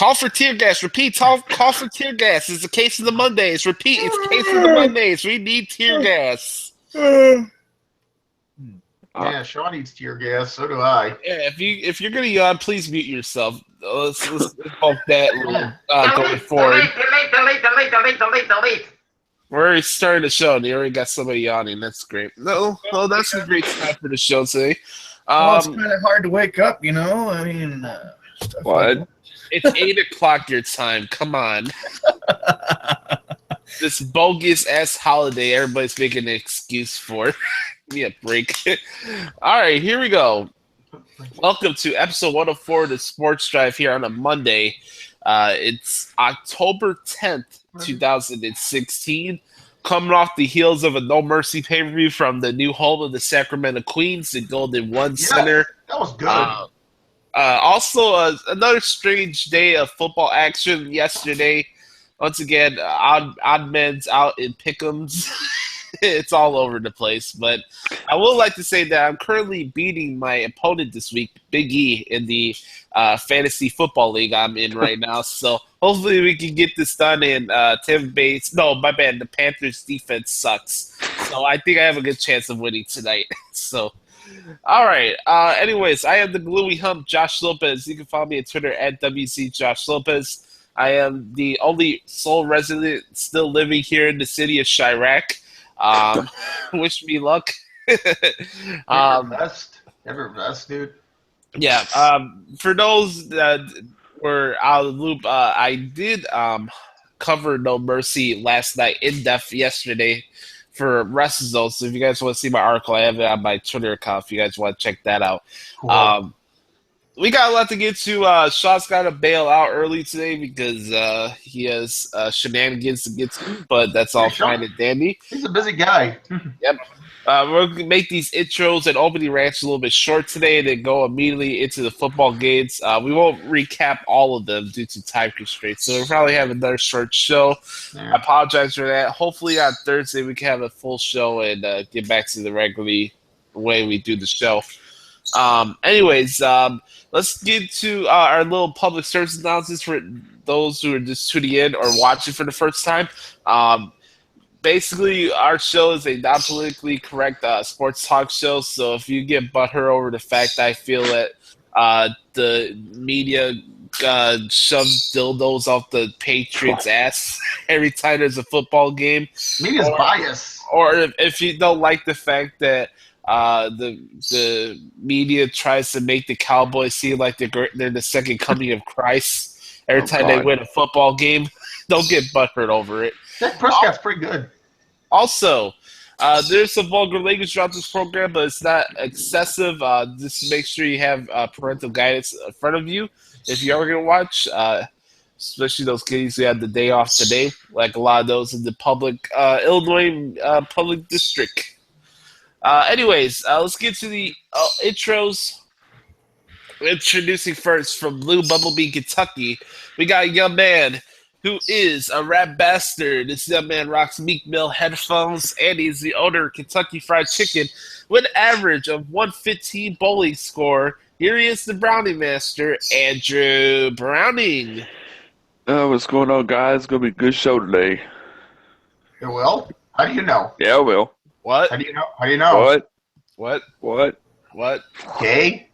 Call for tear gas. Repeat. Call for tear gas. It's the case of the Mondays. Repeat. It's the case of the Mondays. We need tear gas. Yeah, Sean needs tear gas. So do I. Yeah, if you're gonna yawn, please mute yourself. Let's bulk that going forward. Delete. We're already starting the show, and you already got somebody yawning. That's great. No, well, that's a great time for the show today. Well, it's kind of hard to wake up, you know. I mean, What? It's 8 o'clock your time. Come on. This bogus ass holiday everybody's making an excuse for. Give me a break. All right, here we go. Welcome to episode 104 of the Sports Drive here on a Monday. It's October 10th, 2016. Coming off the heels of a No Mercy pay-per-view from the new home of the Sacramento Queens, the Golden One Center. That was good. Also, another strange day of football action yesterday. Once again, odd men's out in pick'ems. It's all over the place. But I would like to say that I'm currently beating my opponent this week, Big E, in the fantasy football league I'm in right now. So hopefully we can get this done. And Tim Bates, no, my bad, the Panthers defense sucks. So I think I have a good chance of winning tonight. So, all right. Anyways, I am the Gluey Hump, Josh Lopez. You can follow me on Twitter at WC Josh Lopez. I am the only sole resident still living here in the city of Chirac. Wish me luck. Never best, dude. Yeah. For those that were out of the loop, I did cover No Mercy last night in depth yesterday for WrestleZone. So if you guys want to see my article, I have it on my Twitter account if you guys want to check that out. Cool. We got a lot to get to. Sean's got to bail out early today because he has shenanigans to get to, but that's all fine and dandy. He's a busy guy. Yep. We're going to make these intros and opening rants a little bit short today and then go immediately into the football games. We won't recap all of them due to time constraints, so we'll probably have another short show. Yeah. I apologize for that. Hopefully on Thursday we can have a full show and get back to the regular way we do the show. Anyways, let's get to our little public service announcements for those who are just tuning in or watching for the first time. Basically, our show is a non-politically correct sports talk show, so if you get butthurt over the fact that I feel that the media shoves dildos off the Patriots' ass every time there's a football game. Media's biased. Or if you don't like the fact that the media tries to make the Cowboys seem like they're the second coming of Christ every time they win a football game, don't get butthurt over it. Dak Prescott's pretty good. Also, there's some vulgar language throughout this program, but it's not excessive. Just make sure you have parental guidance in front of you if you are going to watch, especially those kids who had the day off today, like a lot of those in the public Illinois public district. Anyways, let's get to the intros. Introducing first from Blue Bumblebee, Kentucky, we got a young man who is a rap bastard. This young man rocks Meek Mill headphones, and he's the owner of Kentucky Fried Chicken with an average of 115 bowling score. Here he is, the Browning Master, Andrew Browning. What's going on, guys? It's going to be a good show today. It will? How do you know? Yeah, it will. What? How do you know? What? Okay.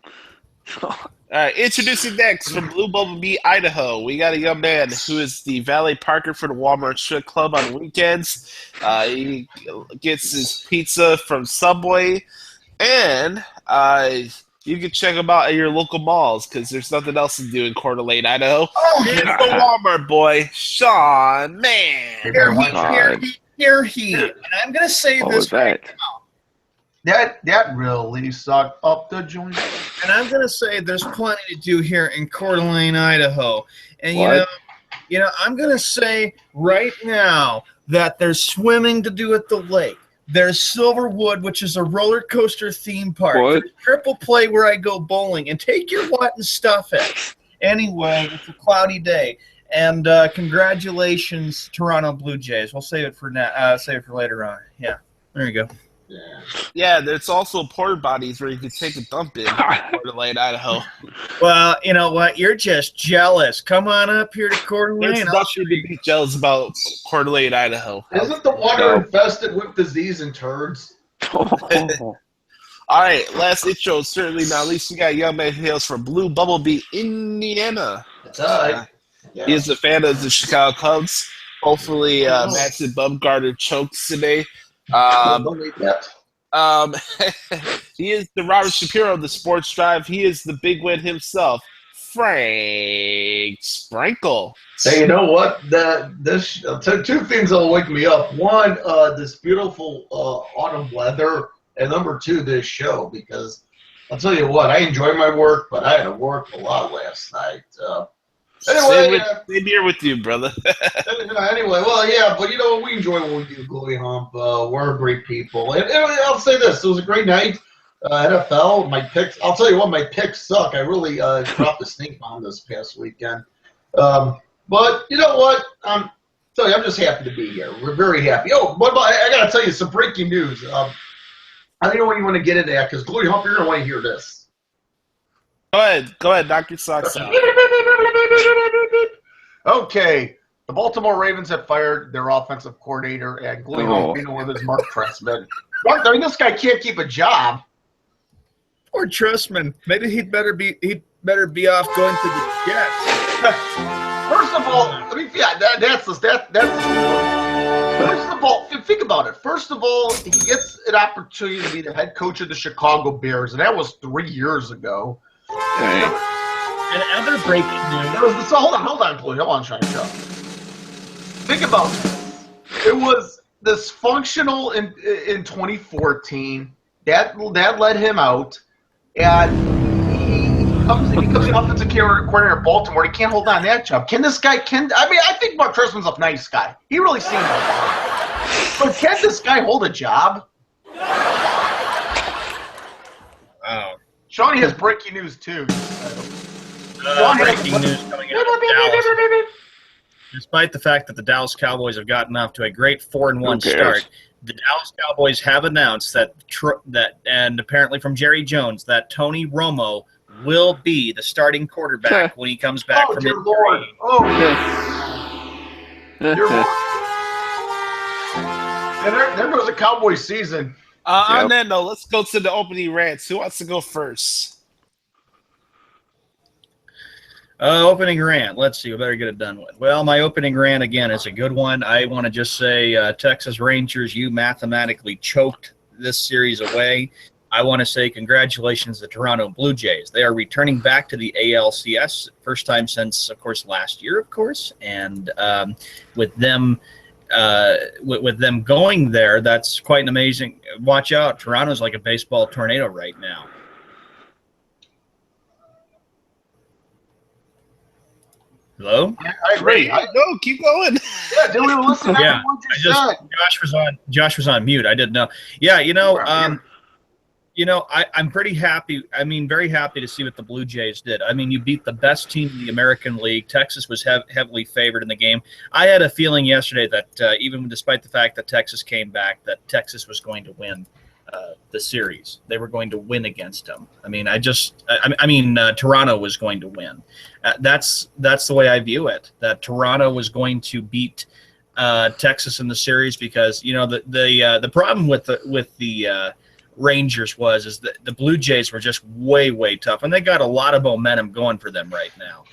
All right, introducing next from Blue Bumblebee, Idaho. We got a young man who is the valet parker for the Walmart Strip Club on the weekends. He gets his pizza from Subway, and you can check him out at your local malls because there's nothing else to do in Coeur d'Alene, Idaho. Oh, here's the Walmart boy, Sean Man. Here he. And I'm going to say this right now. That really sucked up the joint. And I'm going to say there's plenty to do here in Coeur d'Alene, Idaho. And, you know, I'm going to say right now that there's swimming to do at the lake. There's Silverwood, which is a roller coaster theme park. What? There's Triple Play where I go bowling. And take your what and stuff it. Anyway, it's a cloudy day. And congratulations, Toronto Blue Jays. We'll save it for now. Save it for later on. Yeah, there you go. Yeah, there's also porta potties where you can take a dump in Coeur d'Alene, Idaho. Well, you know what? You're just jealous. Come on up here to Coeur d'Alene. There's I'll show nothing to you. be jealous about Coeur d'Alene, Idaho. Isn't the water infested with disease and turds? All right, last intro, certainly not least, we got Young Man Hails from Blue Bumblebee, Indiana. That's all right. Yeah. He is a fan of the Chicago Cubs. Hopefully, Madison Bumgarner chokes today. He is the Robert Shapiro of the Sports Drive. He is the big win himself, Frank Sprinkle. Hey, you know what? Two things that'll wake me up. One, this beautiful autumn weather, and number two, this show. Because I'll tell you what, I enjoy my work, but I had to work a lot last night. Anyway, same here with you, brother. Anyway, well, yeah, but you know, we enjoy what we do, Glory Hump. We're great people. And I'll say this, it was a great night. NFL, my picks, I'll tell you what, my picks suck. I really dropped the stink bomb this past weekend. But you know what? I'm just happy to be here. We're very happy. Oh, but I got to tell you some breaking news. I don't know when you want to get into that, because Glory Hump, you're going to want to hear this. Go ahead, knock your socks out. Okay, the Baltimore Ravens have fired their offensive coordinator, and Glory Hump, you know what is Mark Trestman. I mean, this guy can't keep a job. Poor Trustman. Maybe he'd better be off going to the Jets. First of all, that's first of all, think about it. First of all, he gets an opportunity to be the head coach of the Chicago Bears, and that was 3 years ago. And other breaking news. Hold on, please. Hold on, trying to go. Think about this. It was dysfunctional in 2014. That led him out, and he becomes an offensive coordinator at Baltimore. He can't hold on to that job. I think Mark Trestman's a nice guy. He really seems like that. But can this guy hold a job? Wow. Shawnee has breaking news, too. Breaking news coming out of Dallas. Despite the fact that the Dallas Cowboys have gotten off to a great 4-1 start, the Dallas Cowboys have announced that and apparently from Jerry Jones, that Tony Romo will be the starting quarterback when he comes back from injury. Lord. Oh, dear Lord. And there goes the Cowboys season. On that note, let's go to the opening rants. Who wants to go first? Opening rant. Let's see. We better get it done with. Well, my opening rant, again, is a good one. I want to just say, Texas Rangers, you mathematically choked this series away. I want to say congratulations to the Toronto Blue Jays. They are returning back to the ALCS, first time since, of course, last year, of course. And with them going there, that's quite an amazing. Watch out. Toronto's like a baseball tornado right now. Hello? I agree. No, keep going. Yeah, didn't we listen to Yeah, what you said? Josh was on mute. I didn't know. Yeah, I'm pretty happy. I mean, very happy to see what the Blue Jays did. I mean, you beat the best team in the American League. Texas was heavily favored in the game. I had a feeling yesterday that even despite the fact that Texas came back, that Texas was going to win the series. They were going to win against them. I mean, Toronto was going to win. That's the way I view it. That Toronto was going to beat Texas in the series because the problem with the Rangers is that the Blue Jays were just way tough, and they got a lot of momentum going for them right now.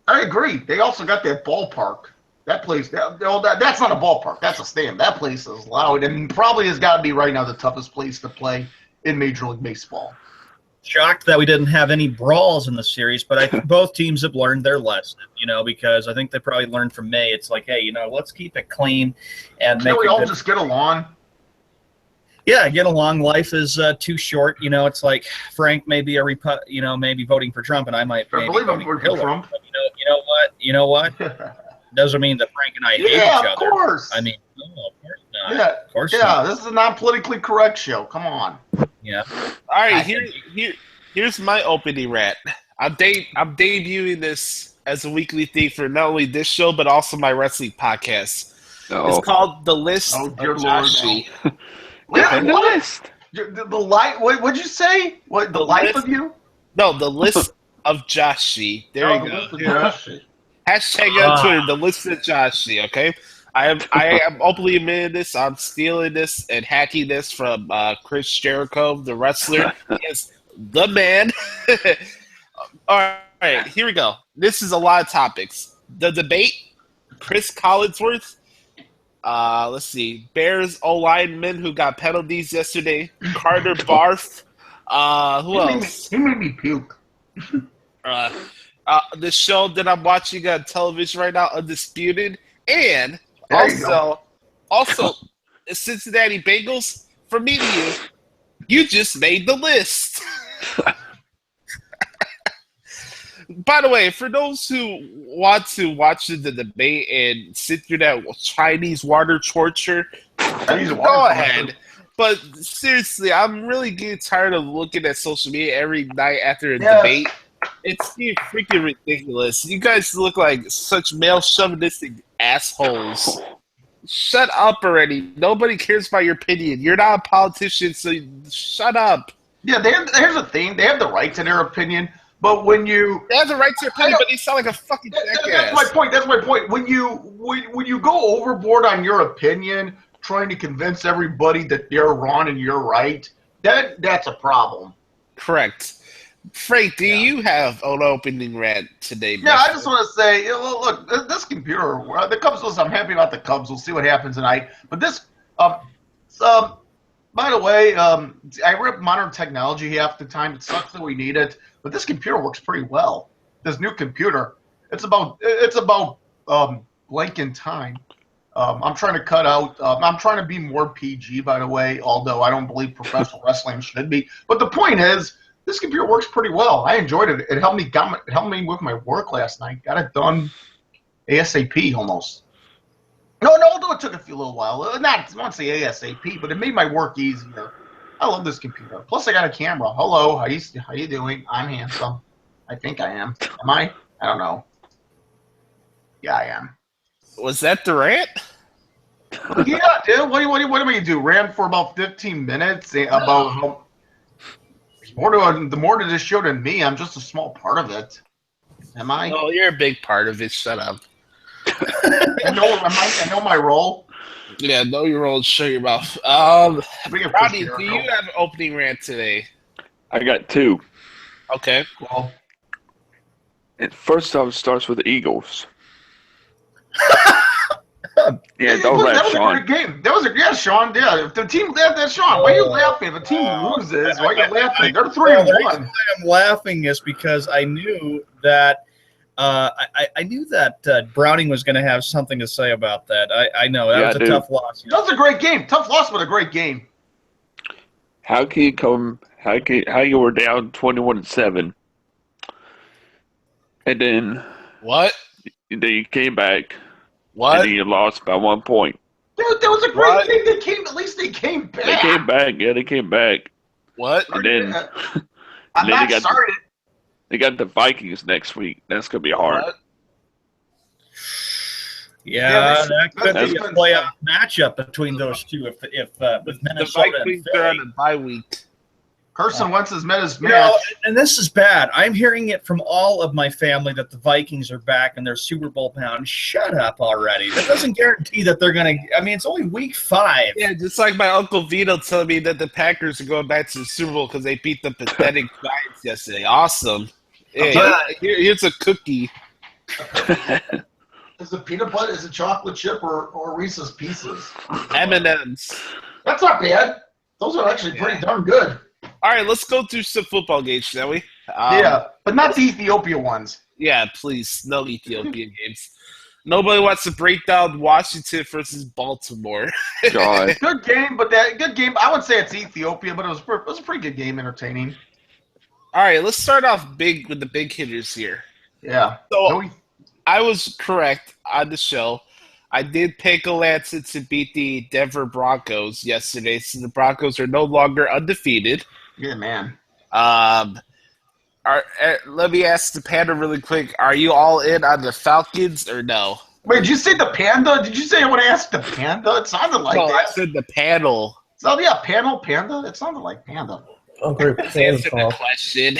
I agree. They also got that ballpark. That place, that's not a ballpark. That's a stadium. That place is loud and probably has got to be right now the toughest place to play in Major League Baseball. Shocked that we didn't have any brawls in the series, but I think both teams have learned their lesson, because I think they probably learned from May. It's like, hey, let's keep it clean and Can't we all just get along? Yeah, get along. Life is too short. It's like Frank may be maybe voting for Trump, and I might be voting for Hillary. Trump. But you know what? Doesn't mean that Frank and I hate each other. Yeah, of course. I mean, no, of course not. Yeah, of course not. This is a non-politically correct show. Come on. Yeah. All right, here's my opening rant. I'm debuting this as a weekly thing for not only this show but also my wrestling podcast. It's called The List of Joshi. Really? On the What? list. The life? What'd you say? What the The life list? of you? No, the list of Joshi. There Oh, you the go. list of Josh shit. Hashtag on Twitter, the list of Joshi, okay? I am openly admitting this. I'm stealing this and hacking this from Chris Jericho, the wrestler. He is the man. All right, here we go. This is a lot of topics. The debate, Chris Collinsworth. Let's see. Bears O-lineman who got penalties yesterday. Carter Barth. Who else? He made me puke. The show that I'm watching on television right now, Undisputed, and There you go. also Cincinnati Bengals. From me to you just made the list. By the way, for those who want to watch the debate and sit through that Chinese water torture, go ahead. But seriously, I'm really getting tired of looking at social media every night after a debate. It's getting freaking ridiculous. You guys look like such male chauvinistic assholes. Shut up already. Nobody cares about your opinion. You're not a politician, so shut up. Yeah, here's the thing. They have the right to their opinion, but when you... They have the right to their opinion, but they sound like a fucking jackass. That's my point. That's my point. When you go overboard on your opinion, trying to convince everybody that they're wrong and you're right, that's a problem. Correct. Frank, do you have an opening rant today? Yeah, I just want to say, look, this computer, the Cubs. Listen, I'm happy about the Cubs. We'll see what happens tonight. But this, by the way, I rip modern technology half the time. It sucks that we need it, but this computer works pretty well. This new computer, it's about blank in time. I'm trying to cut out. I'm trying to be more PG, by the way. Although I don't believe professional wrestling should be. But the point is, this computer works pretty well. I enjoyed it. It helped me with my work last night. Got it done ASAP almost. No, although it took a little while. I won't say ASAP, but it made my work easier. I love this computer. Plus, I got a camera. Hello, how you doing? I'm handsome. I think I am. Am I? I don't know. Yeah, I am. Was that the rant? Yeah, dude. What am I gonna do? Ran for about 15 minutes about how. The more to this show than me. I'm just a small part of it. Am I? No, you're a big part of it. Shut up. I know my role. Yeah, know your role. Shut your mouth. Rodney, do you have an opening rant today? I got two. Okay. Well, And first off, it starts with the Eagles. Yeah, don't that laugh, was Sean. a great game. Sean. Yeah, if the team Sean, why are you laughing? If a team loses, why are you laughing? They're 3-1. The reason why I'm laughing is because I knew that I knew that Browning was going to have something to say about that. I know that was a tough loss. That was a great game. Tough loss, but a great game. How can you come? How you were down 21-7, and then you came back, What? and then you lost by 1 point. Dude, that was a great game. At least they came back. They came back. Yeah, they came back. What? And then, I'm not started. They got the Vikings next week. That's gonna be hard. What? Yeah, that could that's be a playoff matchup between those two if with The Minnesota Vikings and are on Philly. a bye week. Carson Wentz has met his You match. know, and this is bad. I'm hearing it from all of my family that the Vikings are back and they're Super Bowl bound. Shut up already. That doesn't guarantee that they're going to – I mean, it's only week 5. Yeah, just like my Uncle Vito telling me that the Packers are going back to the Super Bowl because they beat the pathetic Giants yesterday. Awesome. Yeah, here's a cookie. Is it peanut butter? Is it chocolate chip or Reese's Pieces? M&M's. That's not bad. Those are actually pretty darn good. All right, let's go through some football games, shall we? Yeah, but not the Ethiopia ones. Yeah, please. No Ethiopian games. Nobody wants to break down Washington versus Baltimore. God. Good game, but good game. I would say it's Ethiopia, but it was a pretty good game, entertaining. All right, let's start off big with the big hitters here. Yeah. So I was correct on the show. I did pick Atlanta to beat the Denver Broncos yesterday, so the Broncos are no longer undefeated. Yeah, man. Let me ask the Panda really quick. Are you all in on the Falcons or no? Wait, did you say the Panda? Did you say I want to ask the Panda? It sounded like No, I that. said the panel. It So yeah, Panda. It sounded like Panda. Oh, great. Answer the question.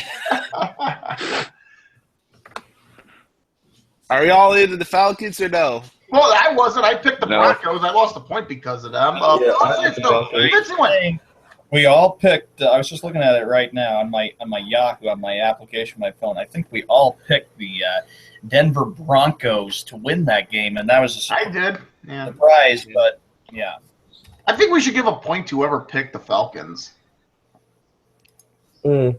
Are y'all into the Falcons or no? Well, I wasn't. I picked the No. Broncos. I lost a point because of them. Yeah, I'll I say picked it's the Broncos. Vince went. We all picked. I was just looking at it right now on my Yahoo, on my application, my phone. I think we all picked the Denver Broncos to win that game, and that was a I did. Yeah. surprise. But yeah, I think we should give a point to whoever picked the Falcons. Mm.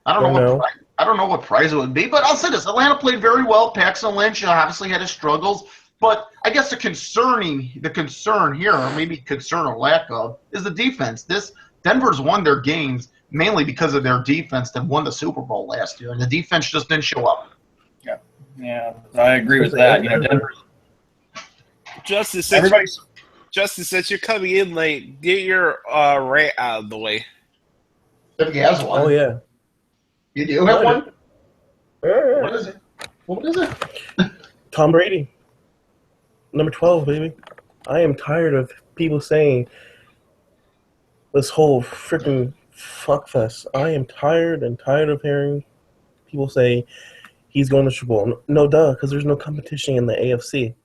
I don't I know know. what I don't know what prize it would be, but I'll say this: Atlanta played very well. Paxton Lynch obviously had his struggles, but I guess the concern here, or maybe concern or lack of, is the defense. Denver's won their games mainly because of their defense that won the Super Bowl last year, and the defense just didn't show up. yeah, I agree with that. You know, Denver. Justice, since you're coming in late, get your rant out of the way. If he has one. Oh, yeah. You do have one? What is it? What is it? Tom Brady. Number 12, baby. I am tired of people saying this whole freaking fuckfest. I am tired of hearing people say he's going to Super Bowl. No, duh, because there's no competition in the AFC.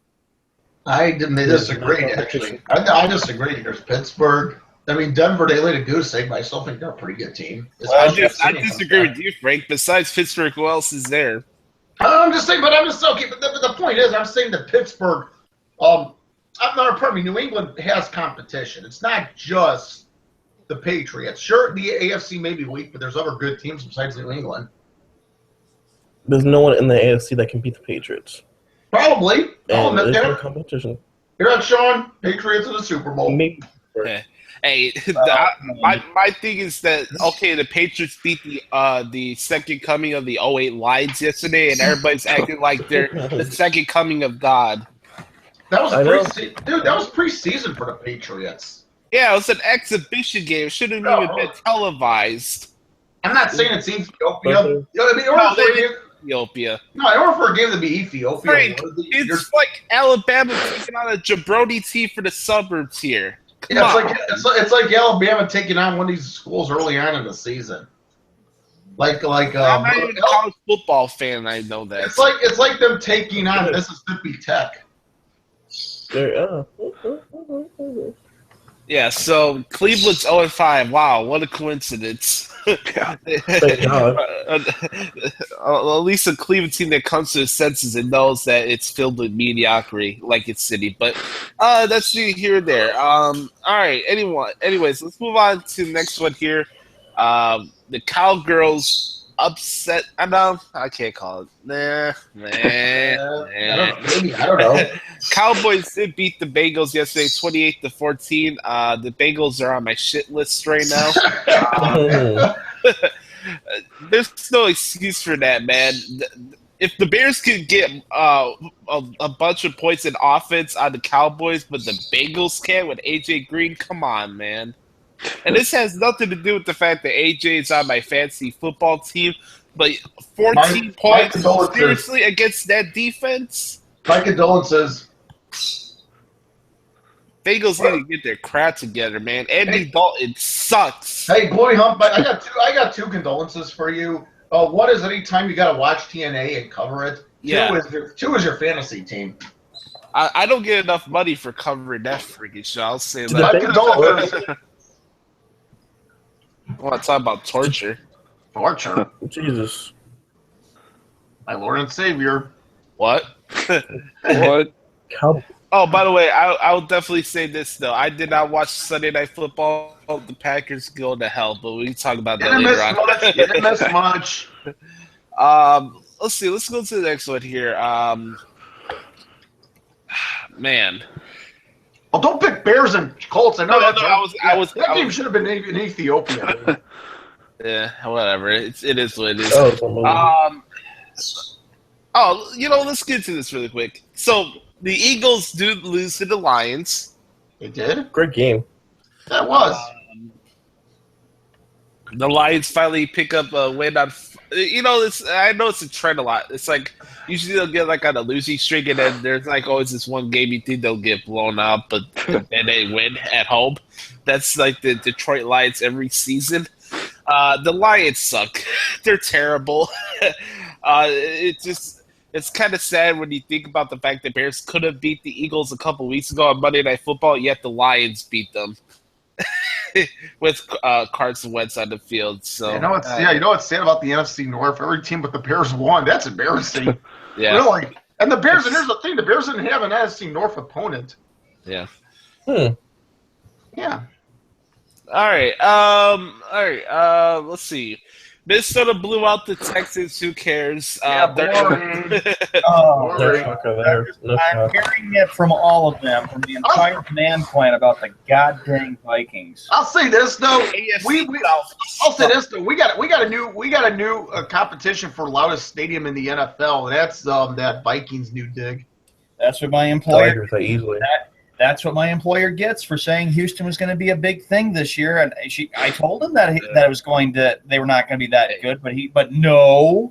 I disagree, actually. I disagree. There's Pittsburgh. I mean, Denver, they laid a goose egg, but I still think they're a pretty good team. I disagree with you, Frank. Besides Pittsburgh, who else is there? I'm just saying, but okay. But the point is, I'm saying that Pittsburgh, New England has competition. It's not just the Patriots. Sure, the AFC may be weak, but there's other good teams besides New England. There's no one in the AFC that can beat the Patriots. Probably. And there's no competition. You're not Sean. Patriots in the Super Bowl. Maybe. Hey, my thing is that okay, the Patriots beat the second coming of the 08 Lions yesterday, and everybody's acting like they're the second coming of God. That was dude. That was preseason for the Patriots. Yeah, it was an exhibition game. It shouldn't have even been televised. I'm not saying it's Ethiopia. You know what I mean? Ethiopia. No, in order for a game to be Ethiopia, Frank, it's like Alabama taking on a jabroni team for the suburbs here. It's like Alabama taking on one of these schools early on in the season. I'm not even a college football fan. I know that. It's like them taking on Mississippi Tech. Yeah, so Cleveland's 0-5. Wow, what a coincidence. Thank God. At least a Cleveland team that comes to its senses and knows that it's filled with mediocrity, like its city. But that's neither here or there. All right, anyways, let's move on to the next one here. The Cowgirls upset. I can't call it. I don't know. Cowboys did beat the Bengals yesterday, 28-14. The Bengals are on my shit list right now. There's no excuse for that, man. If the Bears could get a bunch of points in offense on the Cowboys, but the Bengals can't with AJ Green, come on, man. And this has nothing to do with the fact that AJ is on my fantasy football team, but 14 points seriously against that defense? My condolences. Bengals need to get their crap together, man. Andy Dalton sucks. Hey, boy, hump! I got two condolences for you. One is anytime you got to watch TNA and cover it. Yeah. Two is your fantasy team. I don't get enough money for covering that freaking show. I'll say My that. condolences. I want to talk about torture. Torture. Jesus. My Lord and Savior. What? What? Oh, by the way, I will definitely say this, though. I did not watch Sunday Night Football. The Packers go to hell, but we can talk about that later on. Didn't miss much. Let's see. Let's go to the next one here. Man. Well, don't pick Bears and Colts. I know that I game was should have been in Ethiopia. yeah, whatever. It is what it is. Let's get to this really quick. So the Eagles do lose to the Lions. They did? Great game. That was. The Lions finally pick up a win on I know it's a trend a lot. It's like usually they'll get like on a losing streak, and then there's like always this one game you think they'll get blown out, but then they win at home. That's like the Detroit Lions every season. The Lions suck. They're terrible. It's kind of sad when you think about the fact that Bears could have beat the Eagles a couple weeks ago on Monday Night Football, yet the Lions beat them with Carson Wentz on the field. So you know what's sad about the NFC North? Every team but the Bears won. That's embarrassing. Yeah, really. And the Bears, and here's the thing: the Bears didn't have an NFC North opponent. yeah. Yeah. All right. Let's see. Minnesota blew out the Texans. Who cares? Boring. Oh, No shocker there. No I'm shocker. hearing it from all of them, from the entire command plan about the goddamn Vikings. I'll say this though. AFC I'll say this though. We got a new competition for loudest stadium in the NFL. That's that Vikings new dig. That's what my employer. Tigers, they easily. That's what my employer gets for saying Houston was going to be a big thing this year, and I told him that it was they were not going to be that good, but no.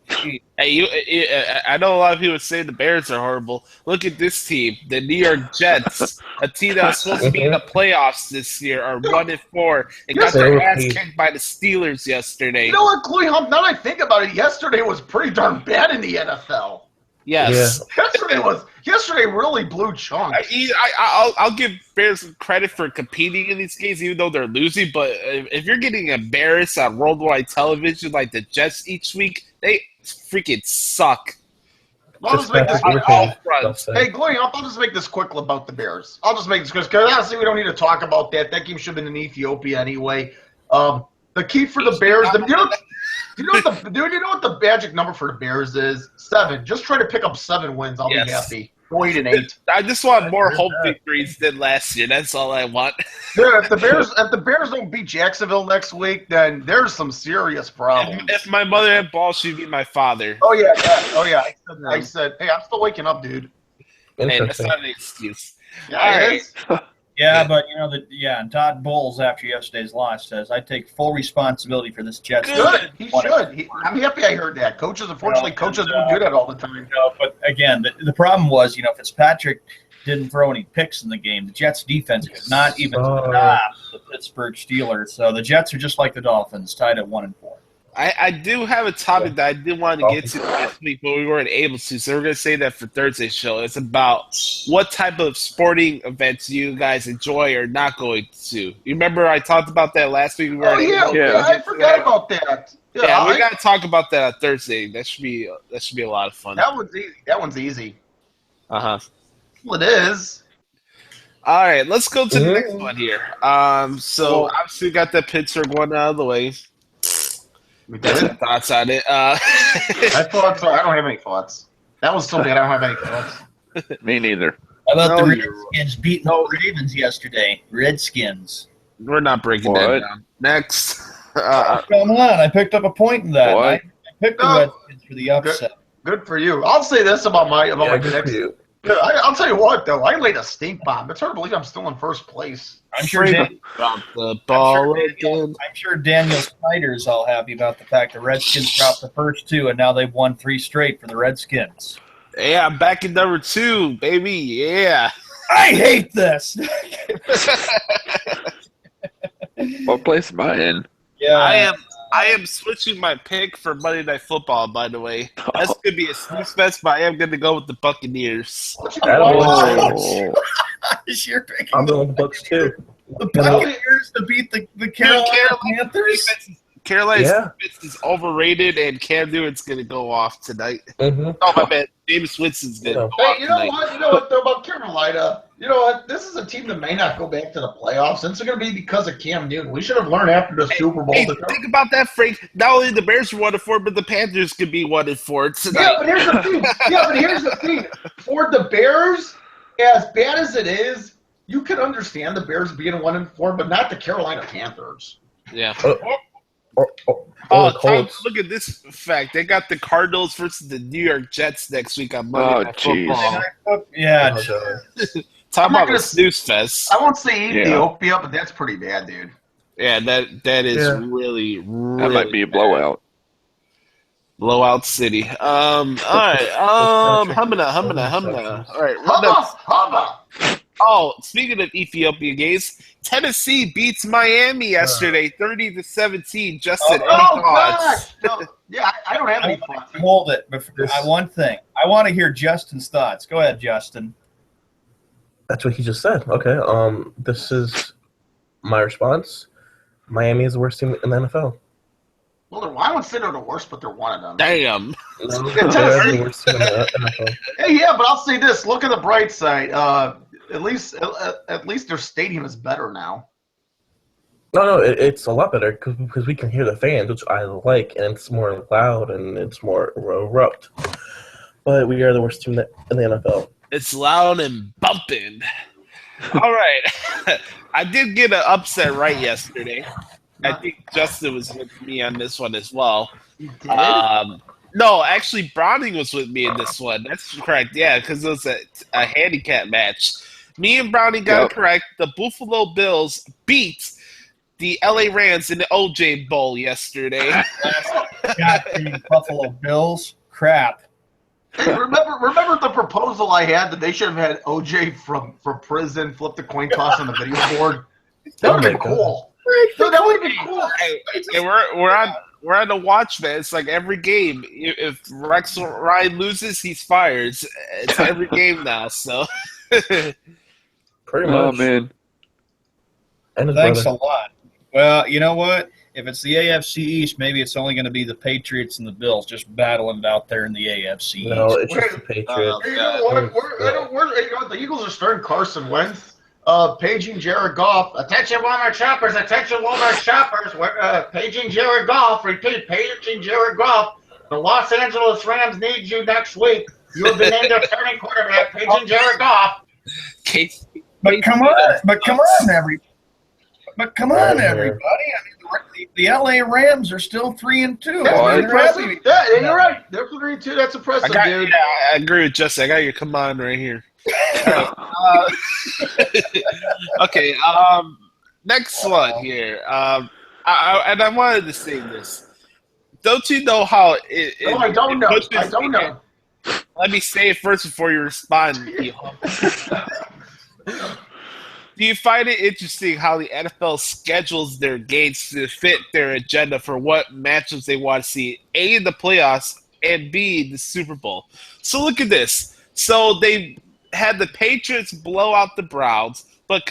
Hey, I know a lot of people say the Bears are horrible. Look at this team, the New York Jets, a team that was supposed to be in the playoffs this year, are 1-4 and got their ass kicked by the Steelers yesterday. You know what, Chloe Hump? Now that I think about it, yesterday was pretty darn bad in the NFL. Yes. Yeah. Yesterday really blew chunks. I'll give Bears credit for competing in these games, even though they're losing. But if you're getting embarrassed on worldwide television like the Jets each week, they freaking suck. I'll just make this quick. Hey, Chloe Hump, I'll just make this quick about the Bears. I'll just make this quick because honestly, we don't need to talk about that. That game should have been in Ethiopia anyway. The key for the Bears, do you know what the magic number for the Bears is? 7. Just try to pick up 7 wins. I'll be happy. Go 8-8. I just want more home victories than last year. That's all I want. Yeah, if the Bears don't beat Jacksonville next week, then there's some serious problems. If my mother had balls, she'd be my father. Oh yeah. I said, hey, I'm still waking up, dude. Hey, that's not an excuse. Yeah, all it right. is. Yeah, but and Todd Bowles after yesterday's loss says, "I take full responsibility for this Jets." Good. He should. I'm happy I heard that. Coaches don't do that all the time. But again, the problem was, Fitzpatrick didn't throw any picks in the game. The Jets' defense could not even stop the Pittsburgh Steelers. So the Jets are just like the Dolphins, tied at 1-4. I do have a topic that I did want to get to last week, but we weren't able to. So we're going to say that for Thursday's show. It's about what type of sporting events you guys enjoy or not going to. You remember I talked about that last week? I forgot about that. Yeah, we got to talk about that on Thursday. That should be a lot of fun. That one's easy. Uh-huh. Well, it is. All right, let's go to the next one here. So obviously we got that Pittsburgh one out of the way. We That's did. my thoughts on it. I don't have any thoughts. That was so bad. I don't have any thoughts. Me neither. How about No, the you're Redskins beating the Ravens yesterday? Redskins. We're not breaking that down. Next. Come on, I picked up a point in that. What? I picked the Redskins for the upset. Good for you. I'll say this about my Good for next. you. I'll tell you what, though. I laid a stink bomb. It's hard to believe I'm still in first place. I'm sure Drop the ball again. I'm sure Daniel Snyder's all happy about the fact the Redskins dropped the first 2, and now they've won 3 straight for the Redskins. Yeah, I'm back in number 2, baby. Yeah. I hate this. What place am I in? Yeah, I am switching my pick for Monday Night Football, by the way. That's going to be a snooze fest, but I am going to go with the Buccaneers. Oh. Your pick. I'm going with the Bucks too. The Buccaneers to beat the Carolina Panthers. Carolina's defense is overrated, and Cam Newton's going to go off tonight. Mm-hmm. Oh, my bad. James Winston's going to go off Hey, you know tonight. what? You know what, though, about Carolina? You know what? This is a team that may not go back to the playoffs. And it's going to be because of Cam Newton. We should have learned after the Super Bowl. Hey, think about that, Frank. Not only the Bears are 1-4, but the Panthers could be 1-4 tonight. Yeah, but here's the thing. For the Bears, as bad as it is, you can understand the Bears being 1-4, but not the Carolina Panthers. Yeah. Oh, Tom, look at this fact. They got the Cardinals versus the New York Jets next week on Monday Night Football. Yeah, Talk I'm not about a gonna- snooze fest. I won't say Ethiopia, but that's pretty bad, dude. Yeah, that is really, really That might be a blowout. Blowout City. All right. Humana. All right. Hubba! Oh, speaking of Ethiopian games, Tennessee beats Miami yesterday, 30-17. Justin, any Oh, thoughts? gosh! No, yeah, I don't have any thoughts. Hold it. One thing. I want to hear Justin's thoughts. Go ahead, Justin. That's what he just said. Okay. This is my response. Miami is the worst team in the NFL. Well, I wouldn't say they're the worst, but they're one of them. Damn. They're the worst team in the NFL. Hey, yeah, but I'll say this: look at the bright side. At least their stadium is better now. No, it's a lot better because we can hear the fans, which I like, and it's more loud and it's more abrupt. But we are the worst team in the NFL. It's loud and bumping. All right. I did get an upset right yesterday. I think Justin was with me on this one as well. You did? No, actually, Browning was with me in this one. That's correct. Yeah, because it was a handicap match. Me and Browning got it correct. The Buffalo Bills beat the LA Rams in the OJ Bowl yesterday. Goddamn Buffalo Bills. Crap. Hey, remember the proposal I had that they should have had OJ from prison flip the coin toss on the video board? That would have been cool. No, that would have been cool. And we're on the watch, man. It's like every game. If Rex Ryan loses, he's fired. It's every game now. So Pretty much. Oh, man. And his Thanks brother. a lot. Well, you know what? If it's the AFC East, maybe it's only going to be the Patriots and the Bills just battling it out there in the AFC East. No, it's just the Patriots. Hey, you know what? The Eagles are starting Carson Wentz, paging Jared Goff. Attention, Walmart shoppers! Attention, Walmart shoppers! We're paging Jared Goff. Repeat, paging Jared Goff. The Los Angeles Rams need you next week. You have been named their starting quarterback. Paging Jared Goff. But come on, everybody! I mean, the LA Rams are still 3-2. That's I mean, they're happy. impressive. Yeah, you're right. They're 3-2. That's impressive, dude. I agree with Justin. I got your command right here. Okay. Next one here. I wanted to say this. Don't you know how it No, I don't know. pushes I don't me- know. Let me say it first before you respond. Do you find it interesting how the NFL schedules their games to fit their agenda for what matchups they want to see? A, in the playoffs, and B, the Super Bowl. So look at this. So they had the Patriots blow out the Browns, but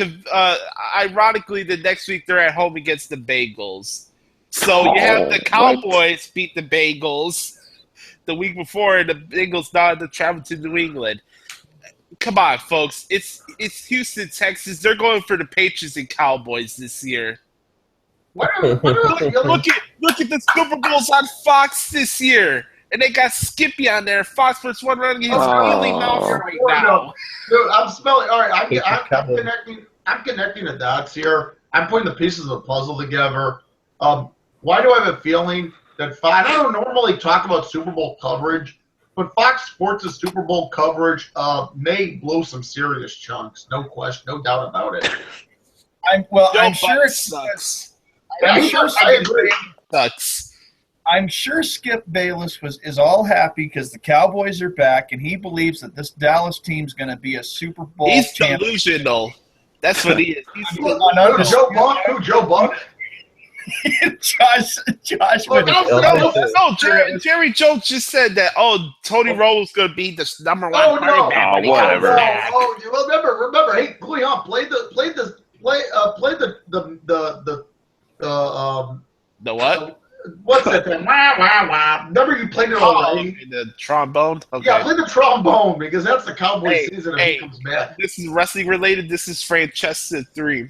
ironically, the next week they're at home against the Bengals. So you have the Cowboys beat the Bengals the week before, and the Bengals now have to travel to New England. Come on, folks. It's Houston, Texas. They're going for the Patriots and Cowboys this year. Look at the Super Bowls on Fox this year. And they got Skippy on there. Fox Sports 1 running. He's really off right now. Dude, I'm smelling. All right, I'm connecting the dots here. I'm putting the pieces of the puzzle together. Why do I have a feeling that Fox? I don't normally talk about Super Bowl coverage, but Fox Sports' Super Bowl coverage may blow some serious chunks. No question, no doubt about it. I'm sure it sucks. I agree. Sucks. I'm sure Skip Bayless is all happy because the Cowboys are back, and he believes that this Dallas team's going to be a Super Bowl He's champion. delusional. That's what he is. Joe Buck? Who, Joe Buck? Josh Jerry Jones just said that. Oh, Tony Romo's going to be the number one. Oh no! Whatever. Remember. Hey, Leon, play the what? What's that thing? Wah, wah, wah. Remember you played it already? The trombone? Okay. Yeah, play the trombone because that's the Cowboy season if Hey, he comes back. this is wrestling related. This is Francesca 3.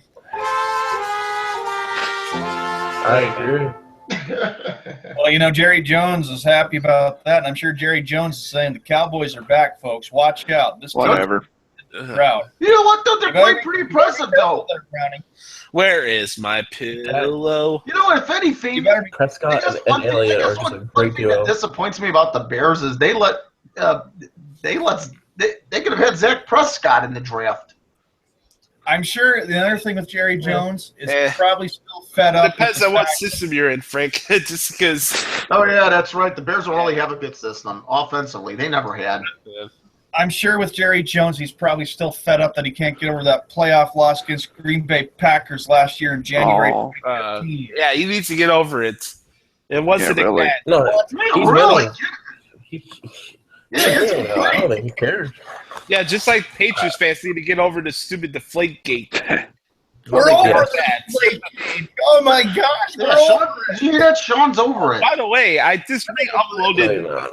I agree. Well, Jerry Jones is happy about that, and I'm sure Jerry Jones is saying the Cowboys are back, folks. Watch out. This Whatever. crowd. You know what, though? They're playing pretty impressive, though. Where is my pillow? You know, if anything, You better be Prescott and Elliott are just a great thing that duo. disappoints me about the Bears is they could have had Zach Prescott in the draft. I'm sure the other thing with Jerry Jones is Eh. probably still fed up. Depends with the on what fact- system you're in, Frank. Just because. Oh yeah, that's right. The Bears don't really have a good system offensively. They never had. I'm sure with Jerry Jones, he's probably still fed up that he can't get over that playoff loss against Green Bay Packers last year in January. Oh, 2015. Yeah, he needs to get over it. It wasn't Yeah, a really. cat. No, he's really? winning. He, Yeah, it's I don't think he cares. Yeah, just like Patriots fans need to get over the stupid deflate gate. We're over Yeah. that. Deflategate. Oh my gosh, we're Yeah, over Sean, did you hear that? Sean's over it. By the way, I just re-uploaded. No.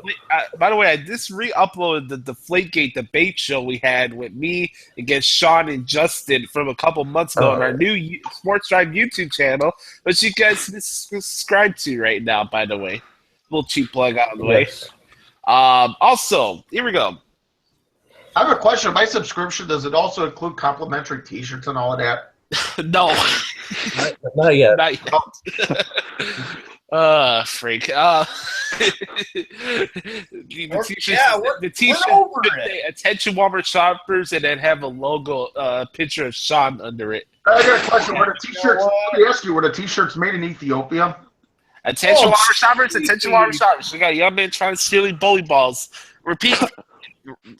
The Deflategate debate show we had with me against Sean and Justin from a couple months ago on our new Sports Drive YouTube channel, which you guys can subscribe to right now. By the way, little cheap plug out of the way. Yes. Also, here we go. I have a question. My subscription, does it also include complimentary T-shirts and all of that? No, Not yet. not yet. Freak. The t-shirts, the t-shirt over should it. say "Attention Walmart shoppers" and then have a logo, picture of Sean under it. I got a question. Were the T-shirts? You know what? Let me ask you. Were the T-shirts made in Ethiopia? Attention Oh, Walmart shoppers! Attention Walmart shoppers! We got a young man trying to steal bowling balls. Repeat.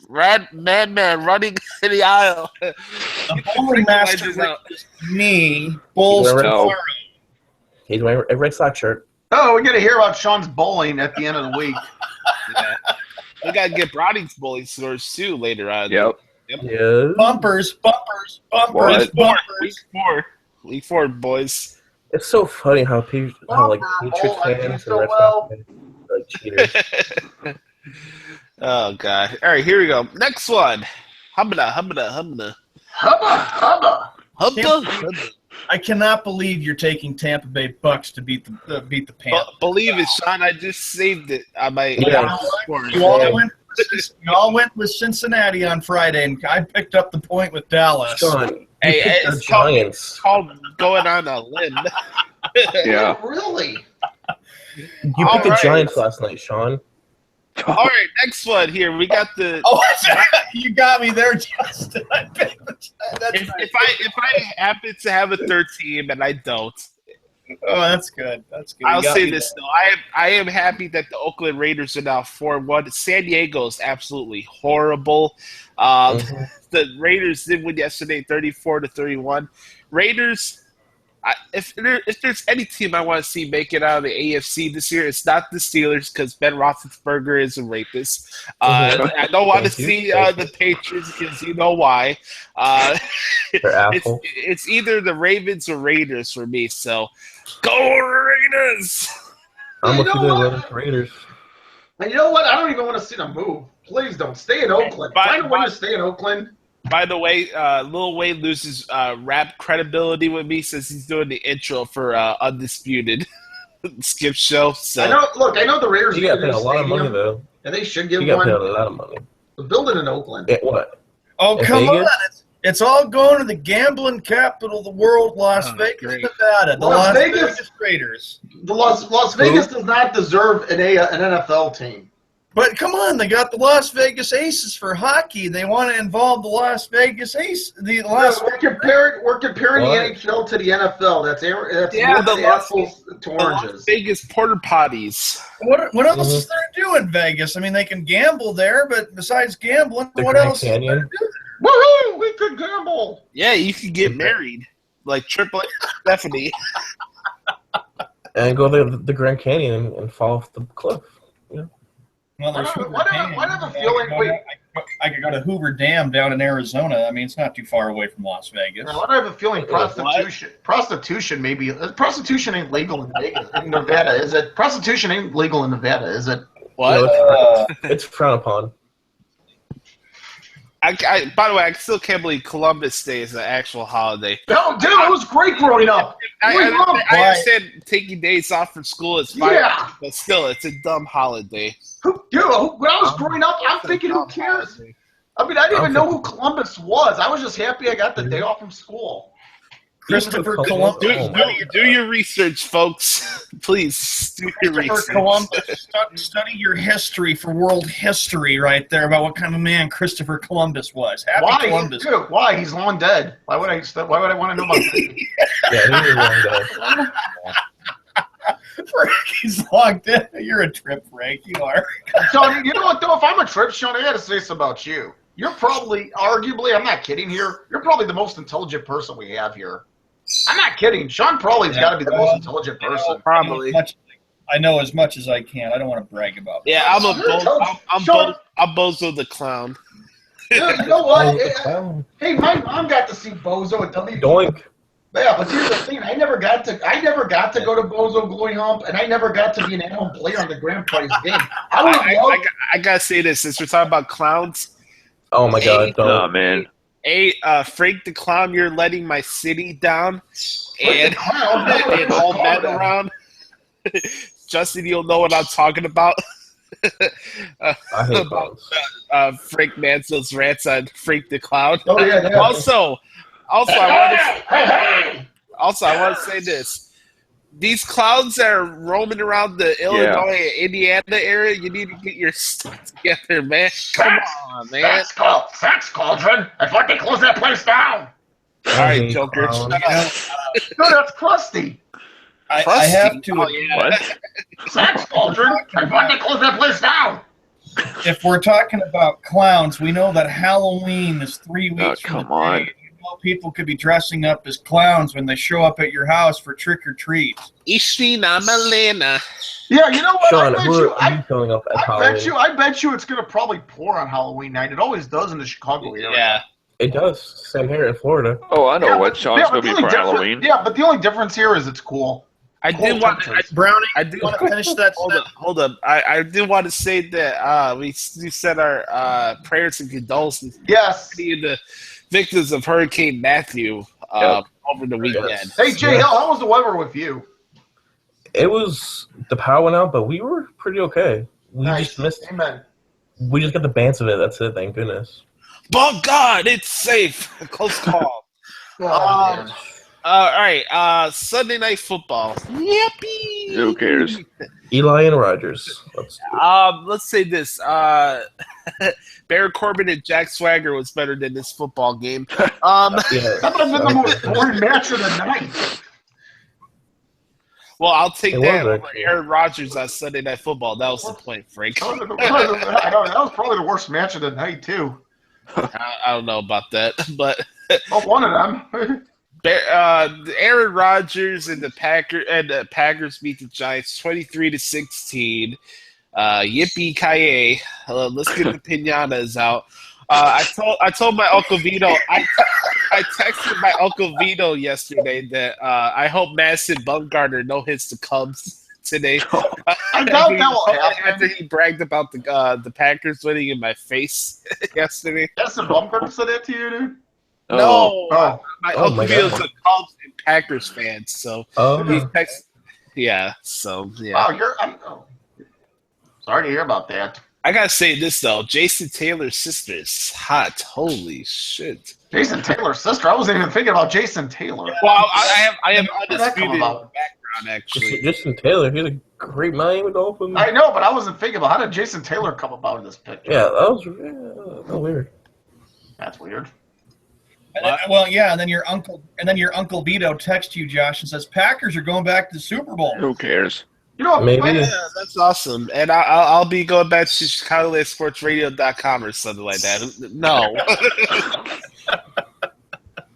Madman running in the aisle. The bowling master is me, Bulls No. tomorrow. He's wearing a Red Sox shirt. Oh, we got to hear about Sean's bowling at the end of the week. Yeah. We got to get Brody's bowling stores too later on. Yep. Yeah. Bumpers. What? Week 4, boys. It's so funny how people, like Patriots I do fans so and Red well. Sox fans are like cheaters. Oh god! All right, here we go. Next one. Hubba. Hubba. I cannot believe you're taking Tampa Bay Bucks to beat the Panthers. Believe it, Sean. I just saved it on my Yeah. scores. You all went with Cincinnati on Friday, and I picked up the point with Dallas. Sean, Hey, you picked the it's called- Giants. Called going on a limb. Yeah. Really? You All picked the right. Giants last night, Sean. All right, next one here. We got the. Oh, you got me there, Justin. That's If I happen to have a third team and I don't, Oh, that's good. That's good. I'll You got say me this there. though. I am happy that the Oakland Raiders are now 4-1. San Diego is absolutely horrible. The Raiders did win yesterday, 34-31. Raiders. If there's any team I want to see make it out of the AFC this year, it's not the Steelers because Ben Roethlisberger is a rapist. I don't want to Thank you. see the Patriots because you know why. They're assholes. It's either the Ravens or Raiders for me. So go Raiders! I'm You with know you what? there, the Raiders. And you know what? I don't even want to see them move. Please don't. Stay in Oakland. But- Find a way to stay in Oakland. By the way, Lil Wayne loses rap credibility with me since he's doing the intro for Undisputed Skip Show. So I know. Look, I know the Raiders. You got are paid a lot of money, stadium, though. and they should give You got one. paid a lot of money. Build it in Oakland. What? Oh, In come on. Vegas? It's all going to the gambling capital of the world, Las Oh, Vegas, great. Nevada. The Las Las Vegas? Vegas Raiders. The Las Vegas does not deserve an NFL team. But come on, they got the Las Vegas Aces for hockey. They want to involve the Las Vegas Aces. We're comparing What? the NHL to the NFL. That's Yeah, the the Las- apples to the Las oranges. Vegas porter potties. What else is there to do in Vegas? I mean, they can gamble there, but besides gambling, The what Grand else is there Canyon? to do? Woohoo! We could gamble. Yeah, you could get married like Triple H Stephanie. And go to the Grand Canyon and fall off the cliff. Well, there's Hoover What Dam. have a feeling- I could go to Hoover Dam down in Arizona. I mean, it's not too far away from Las Vegas. Now, I have a feeling prostitution maybe prostitution ain't legal in Vegas, in Nevada, is it? Prostitution ain't legal in Nevada, is it? What? No, it's frowned upon. By the way, I still can't believe Columbus Day is an actual holiday. No, dude, it was great growing up. I Why? understand taking days off from school is fine, Yeah. but still, it's a dumb holiday. Dude, when I was growing up, I'm thinking, who cares? I mean, I didn't even know who Columbus was. I was just happy I got the day off from school. Christopher Even Columbus. Do your research, folks. Please do your Christopher research. Columbus. Study your history for world history right there about what kind of man Christopher Columbus was. Happy Columbus. Dude, why? He's long dead. Why would I want to know about that? Yeah, he was long dead. Frank, he's long dead. You're a trip, Frank. You are. Sean, you know what, though? If I'm a trip, Sean, I got to say something about you. You're probably, arguably, I'm not kidding here, you're probably the most intelligent person we have here. I'm not kidding. Sean Prawley's got to be the most intelligent person. Probably. I know as much as I can. I don't want to brag about it. Yeah, I'm Bozo the Clown. Dude, you know what? Oh, the clown. Hey, my mom got to see Bozo at WB. Doink. Yeah, but here's the thing: I never got to go to Bozo Glory Hump, and I never got to be an at-home player on the grand prize game. I gotta say this since we're talking about clowns. Oh my God! Oh Don't. man. Frank the Clown, you're letting my city down, Frank and the Clown, that's what and it's all called men then. around. Justin, you'll know what I'm talking about. I hate About, clowns. Frank Mansell's rants on Frank the Clown. Oh yeah, yeah. Also, I want to say this. These clowns that are roaming around the Illinois and Indiana area, you need to get your stuff together, man. Come on, man. Sex cauldron. I thought they closed that place down. All right, Joker. Clowns. Shut up. No, that's crusty. I Crusty. have to. Oh, yeah. What? Sex cauldron. I thought they closed that place down. If we're talking about clowns, we know that Halloween is 3 weeks from come the on. day. You know people could be dressing up as clowns when they show up at your house for trick or treats. Ishina Malena. Yeah, you know what? Sean, I bet who you. are you filling up at Halloween? I bet you it's gonna probably pour on Halloween night. It always does in the Chicago area. Yeah. It does. Same here in Florida. Oh, I know Yeah, what but- Sean's yeah, gonna but the be only for difference- Halloween. Yeah, but the only difference here is it's cool. I did want to. Brownie, I do want to finish that? Hold up. I did want to say that we said our prayers and condolences Yes. to the victims of Hurricane Matthew over the weekend. Yes. Hey, Jay, how was the weather with you? It was the power went out, but we were pretty okay. We Nice. just missed. Amen. We just got the bands of it. That's it. Thank goodness. But God, it's safe. A close call. Oh, man. All right. Sunday Night Football. Yippee! Who cares? Eli and Rogers. Let's say this. Barrett Corbin and Jack Swagger was better than this football game. Yeah. That would have been the most boring match of the night. Well, I'll take It that was, over actually. Aaron Rodgers on Sunday Night Football. That was the point, Frank. I don't know, that was probably the worst match of the night, too. I don't know about that, but Oh, one of them. Aaron Rodgers and the Packers beat the Giants 23-16. Yippee ki-yay! Let's get the pinatas out. I told my Uncle Vito. I texted my Uncle Vito yesterday that I hope Madison Bumgarner no hits the Cubs today. I doubt that will happen. After he bragged about the Packers winning in my face yesterday. That's the Bumgarner said that to you, dude? Oh, No, Oh. my Oh Uncle my Vito's God. a Cubs and Packers fan, so he Oh, texted. Yeah, so yeah. Wow, sorry to hear about that. I gotta say this though, Jason Taylor's sister is hot. Holy shit! Jason Taylor's sister. I wasn't even thinking about Jason Taylor. Well, I am How did that come undisputed about? background actually. Justin Taylor. He's a great Miami Dolphin. I know, but I wasn't thinking about how did Jason Taylor come about in this picture? Yeah, that was weird. That's weird. Well, yeah, and then your uncle Vito texts you, Josh, and says Packers are going back to the Super Bowl. who cares? You know what? Maybe. Yeah, that's awesome, and I'll be going back to ChicagoLandSportsRadio.com or something like that. No,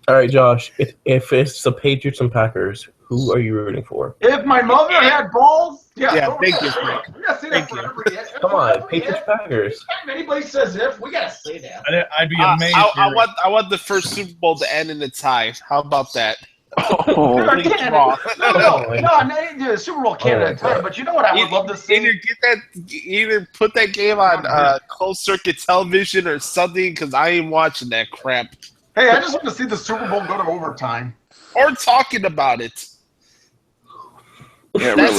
All right, Josh. If it's the Patriots and Packers, who are you rooting for? If my mother had balls, Yeah, go thank with you, that. Frank. We gotta say that Thank for you. everybody. Come on, Patriots Packers. If anybody says if, we gotta say that. I'd be amazed. I want the first Super Bowl to end in a tie. How about that? Oh, Dude, Complete again, draw. no, Super Bowl can't Oh my at a time, God. but you know what I would love to see? Either put that game on closed circuit television or something, because I ain't watching that crap Hey, I just want to see the Super Bowl go to overtime. or talking about it. yeah, That's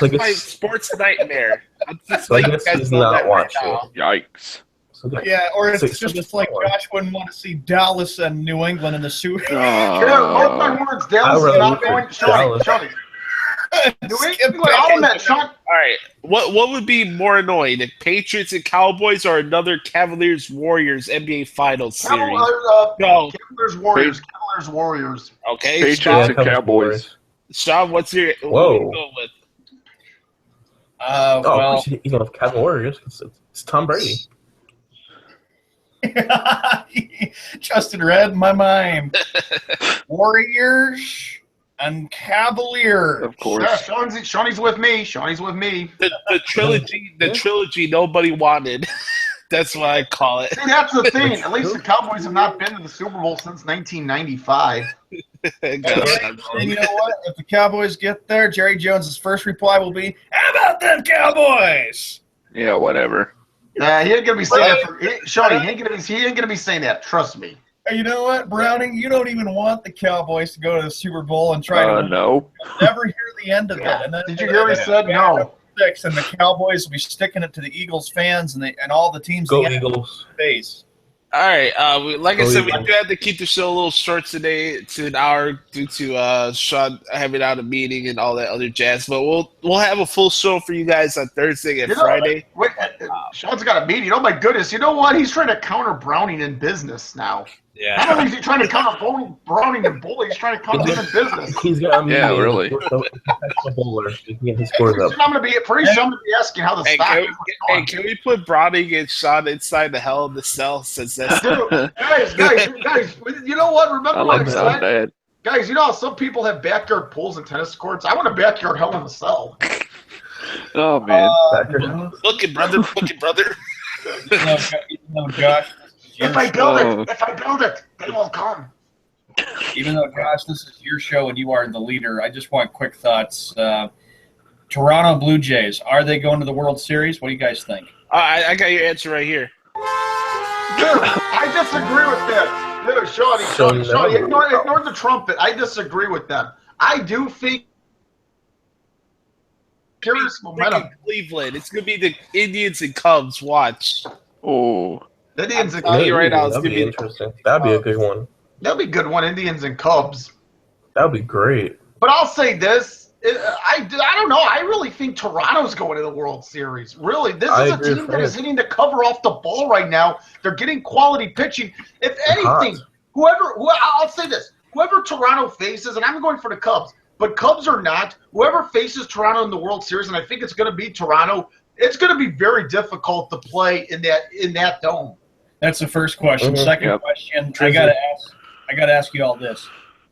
really. my sports nightmare. I'm just So I letting guess you guys he's know not that right watching. now. Yikes. So like, Yeah, or it's six- just like Josh wouldn't want to see Dallas and New England in the Super. Mark my words, Dallas is not going. Dallas. Shorty. New Skip England, I'll admit, Sean. All right, what would be more annoying, the Patriots and Cowboys or another Cavaliers Warriors NBA Finals series? Go. Cavaliers Warriors. Cavaliers Warriors. Okay, Patriots Sean, and Cowboys. Sean, what's your Whoa. what are you going with? Oh, Well, of course, he's going to have Warriors. It's Tom Brady. Justin read my mind. Warriors and Cavaliers. Of course. Yeah, Shawnee's with me. Shawnee's with me. The trilogy nobody wanted. That's what I call it. See, that's the thing. At least the Cowboys have not been to the Super Bowl since 1995. And you know what? If the Cowboys get there, Jerry Jones' first reply will be, "How about them Cowboys?" Yeah, whatever. He ain't gonna be saying that. Shawnee, he ain't gonna be saying that. Trust me. And you know what, Browning? You don't even want the Cowboys to go to the Super Bowl and try to No. never hear the end of it. And then Did you hear what he said? No. And the Cowboys will be sticking it to the Eagles fans and all the teams Go in the Eagles. face. All right. Like I Go said, we Eagles. do have to keep the show a little short today to an hour due to Sean having out a meeting and all that other jazz. But we'll have a full show for you guys on Thursday and Friday. Wait, Sean's got a meeting. Oh my goodness! You know what? He's trying to counter Browning in business now. Yeah. Not only is he trying to counter Browning and Bully, he's trying to counter him in business. He's got Yeah, really. a professional bowler. He can get his scores up. I'm gonna be pretty sure I'm gonna be asking how the Hey, stock. can we put Browning and Sean inside the Hell in the Cell since that's Dude, guys! You know what? Remember I what I like that said? bad. Guys, you know how some people have backyard pools and tennis courts? I want a backyard Hell in the Cell. Oh, man. looking, brother. Even though Josh, If I build it, they will come. even though Josh, this is your show and you are the leader, I just want quick thoughts. Toronto Blue Jays, are they going to the World Series? What do you guys think? I got your answer right here. Dude, I disagree with that. Dude, Shawnee, ignore the trumpet. I disagree with them. I do think curious momentum. Freaking Cleveland. It's gonna be the Indians and Cubs. Watch. Oh. The Indians and I'll tell you right now, it's That'd gonna be be interesting. That'd be a good one. that'll be a good one. Indians and Cubs. That'd be great. But I'll say this: I don't know. I really think Toronto's going to the World Series. Really, this I is a agree team with that is Frank. hitting the cover off the ball right now. They're getting quality pitching. If hot. anything, I'll say this: whoever Toronto faces, and I'm going for the Cubs, but Cubs or not, whoever faces Toronto in the World Series, and I think it's going to be Toronto. It's going to be very difficult to play in that dome. That's the first question. Mhm. Second Yep. question, I gotta ask you all this.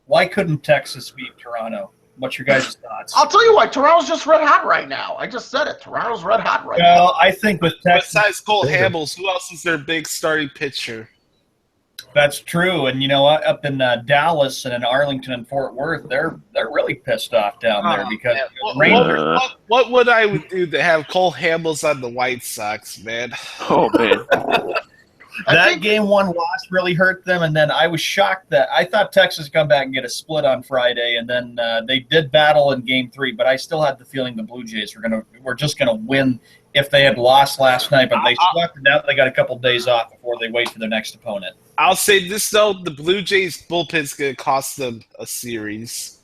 Why couldn't Texas beat Toronto? What's your guys' thoughts? I'll tell you why. Toronto's just red hot right now. I just said it. Toronto's red hot right now. Well, I think with Texas, Besides Cole Yeah. Hamels, who else is their big starting pitcher? that's true. And you know what? Up in Dallas and in Arlington and Fort Worth, they're really pissed off down there Oh, because man. the Rangers. What would I do to have Cole Hamels on the White Sox, man? Oh, man. I That think- game one loss really hurt them, and then I was shocked that I thought Texas would come back and get a split on Friday, and then they did battle in Game 3. But I still had the feeling the Blue Jays were just gonna win if they had lost last night. But they swept it out. They got a couple days off before they wait for their next opponent. I'll say this though: the Blue Jays bullpen's gonna cost them a series.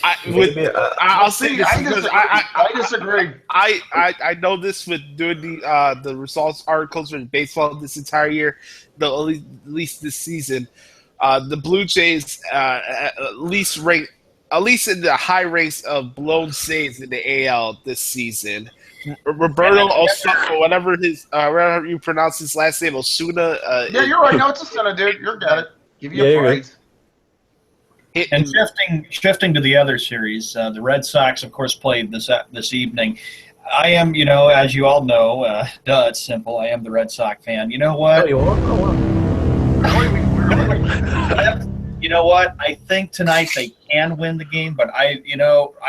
I'll say this because I disagree. I know this with doing the results articles for baseball this entire year, at least this season. The Blue Jays at least in the high ranks of blown saves in the AL this season. Roberto Osuna, whatever you pronounce his last name, Osuna. Yeah, you're right. No, it's a center, dude. You're got it. Give you Yeah, a you're praise. And shifting to the other series, the Red Sox, of course, played this evening. I am, as you all know, it's simple. I am the Red Sox fan. You know what? Oh, you are? Oh, wow. You know what? I think tonight they can win the game, but I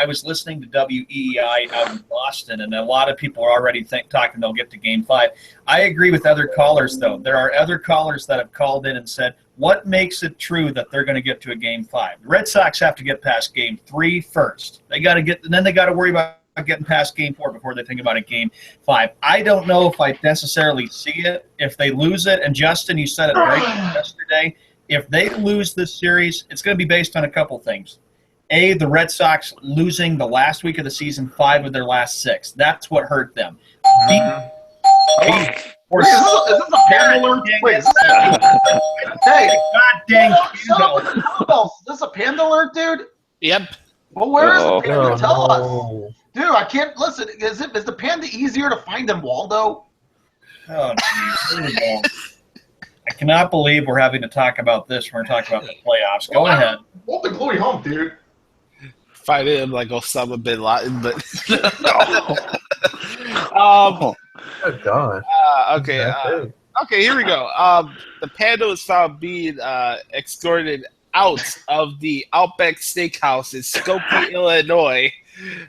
was listening to WEEI out in Boston, and a lot of people are already talking they'll get to Game 5. I agree with other callers, though. There are other callers that have called in and said, what makes it true that they're going to get to a Game 5? The Red Sox have to get past Game 3 first. They got to get, and then they got to worry about getting past Game 4 before they think about a Game 5. I don't know if I necessarily see it. If they lose it, and Justin, you said it right yesterday, if they lose this series, it's going to be based on a couple things. A, the Red Sox losing the last week of the season 5 of their last 6. That's what hurt them. B, or Wait, is this a panda alert? Wait, is this hey, God dang shut up with the cowbells. Is this a panda alert, dude? Yep. Well, where is Uh-oh. the panda? Tell us. No. Dude, I can't listen. Is the panda easier to find than Waldo? Oh, geez. Here we go. I cannot believe we're having to talk about this when we're talking about the playoffs. Go ahead. Hold the glory hump, dude. Find him like Osama bin Laden, but Oh God. okay. That's it. Okay, here we go. The panda was found being escorted out of the Outback Steakhouse in Skokie, Illinois,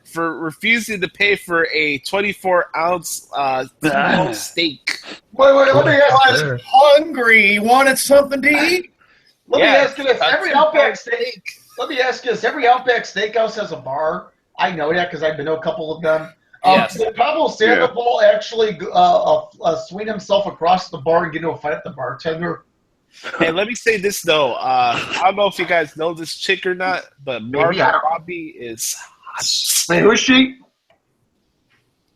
for refusing to pay for a 24-ounce T-bone steak. Wait, let me ask you. Sure. Hungry. Wanted something to eat? Let me Yeah, ask you this. that's Every a Outback bad steak. Let me ask you this. Every Outback Steakhouse has a bar. I know that because I've been to a couple of them. Yes. Did Pablo Sandoval actually swing himself across the bar and get into a fight with the bartender? And let me say this though. I don't know if you guys know this chick or not, but Margot I don't. Robbie is hot. Wait, who is she?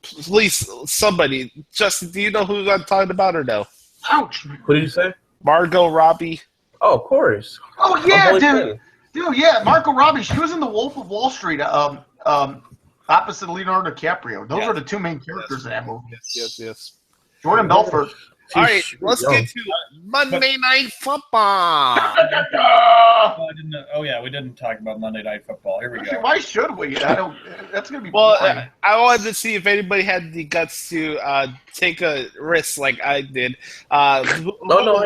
Please, somebody. Justin, do you know who I'm talking about or no? Ouch. What did you say? Margot Robbie. Oh, of course. Oh yeah, Holy dude. thing. Dude, yeah, Marco Robbie. She was in The Wolf of Wall Street. Opposite Leonardo DiCaprio. Those Yeah. are the two main characters in that movie. Yes. Jordan Belfort. All right, She's let's young. get to Monday Night Football. We didn't talk about Monday Night Football. Here we Actually, go. why should we? I don't. That's gonna be Well, boring. I wanted to see if anybody had the guts to take a risk like I did. No, I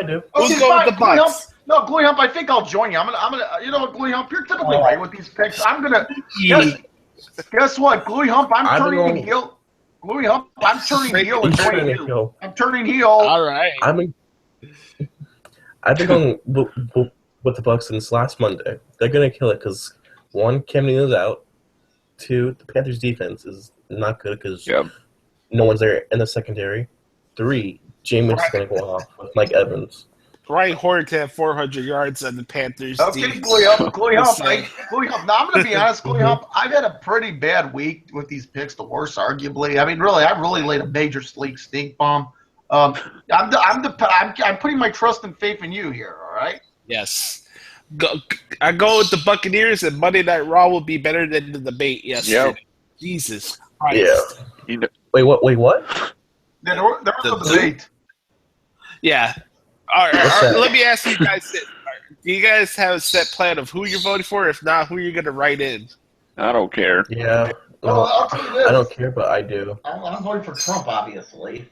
do. Who's Okay, going fine, with the Glee Hump. Bucks? No, Glee Hump. I think I'll join you. I'm gonna. You know what, Glee Hump? You're typically right with these picks. I'm gonna. Guess what, Glee Hump? I'm I've been turning wrong. heel. Glee Hump. I'm turning heel and He's joining turning you. heel. I'm turning heel. All right. I've been going with the Bucks since last Monday. They're gonna kill it because one, Cam Newton's out. Two, the Panthers' defense is not good because Yep. no one's there in the secondary. Three, Jameis is gonna go off with Mike Evans. Ryan Horton had 400 yards on the Panthers. Okay, team. Glee Hump. Glee Hump. Insane. Glee Hump. Now, I'm going to be honest, Glee Hump. I've had a pretty bad week with these picks, the worst, arguably. I mean, really, I really laid a major stink bomb. I'm putting my trust and faith in you here, all right? Yes. I go with the Buccaneers, and Monday Night Raw will be better than the debate yesterday. Yep. Jesus Christ. Yeah. You know, Wait, what? There was no debate. Yeah. All right, What's that? let me ask you guys this. Do you guys have a set plan of who you're voting for? If not, who you're going to write in? I don't care. Yeah. Well, No, I'll tell you this. I don't care, but I do. I'm voting for Trump, obviously.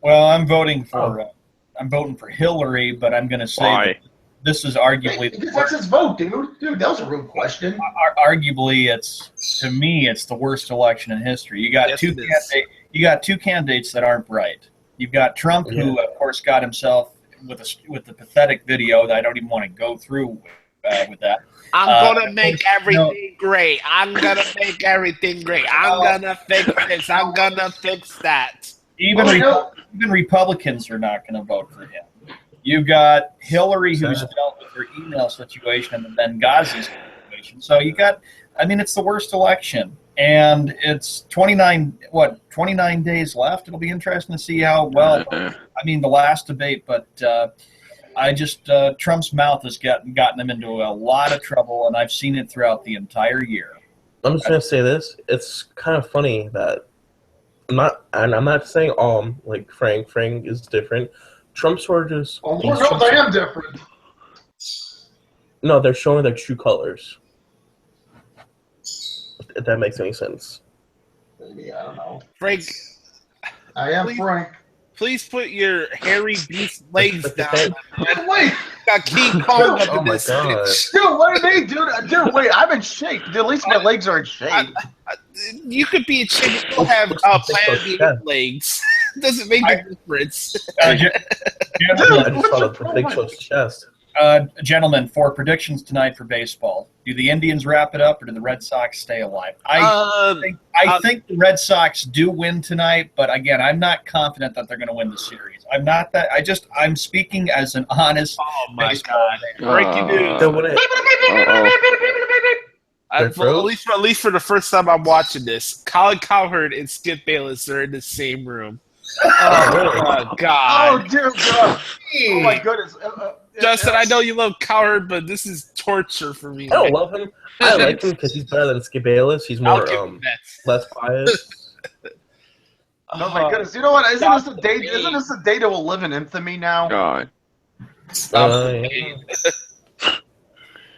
Well, I'm voting for Hillary, but I'm going to say Why? that this is arguably Because that's his vote, dude. Dude, that was a rude question. arguably it's the worst election in history. You got Yes, it is. two candidates that aren't bright. You've got Trump, who of course got himself with the pathetic video that I don't even want to go through with that. I'm going to make no. everything great. I'm going to make everything great. I'm going to fix this. I'm going to fix that. Even Well, you know- even Republicans are not going to vote for him. You've got Hillary, who's Sad. dealt with her email situation and the Benghazi situation. So it's the worst election. And it's 29 days left. It'll be interesting to see how well, the last debate, but Trump's mouth has gotten him into a lot of trouble, and I've seen it throughout the entire year. I'm just gonna say this. It's kind of funny that I'm not saying like Frank is different. Trump sort of just Oh, Lord knows I am different. no, they're showing their true colors. If that makes any sense. Maybe, I don't know. Frank, I am Please. Frank. please put your hairy beast legs down. Wait, Got King Kong up Oh in my this God. bitch. Dude, what do they do? Dude, wait, I'm in shape. Dude, at least my legs are in shape. You could be a chick and still have Planet B legs. Doesn't make a difference. General, I just saw the Big Show's chest. Gentlemen, for predictions tonight for baseball, do the Indians wrap it up or do the Red Sox stay alive? I think the Red Sox do win tonight, but again, I'm not confident that they're going to win the series. I'm speaking as an honest. Oh my God! Uh, Breaking news. They'll win it. At least for the first time I'm watching this, Colin Cowherd and Skip Bayless are in the same room. Oh God! Oh dear God! Oh my goodness! Justin, I know you love Cowherd, but this is torture for me. I don't love him. I like him because he's better than Skip Bayless. He's more less biased. Oh my goodness! You know what? Isn't this a day that will live in infamy now? God. Yeah.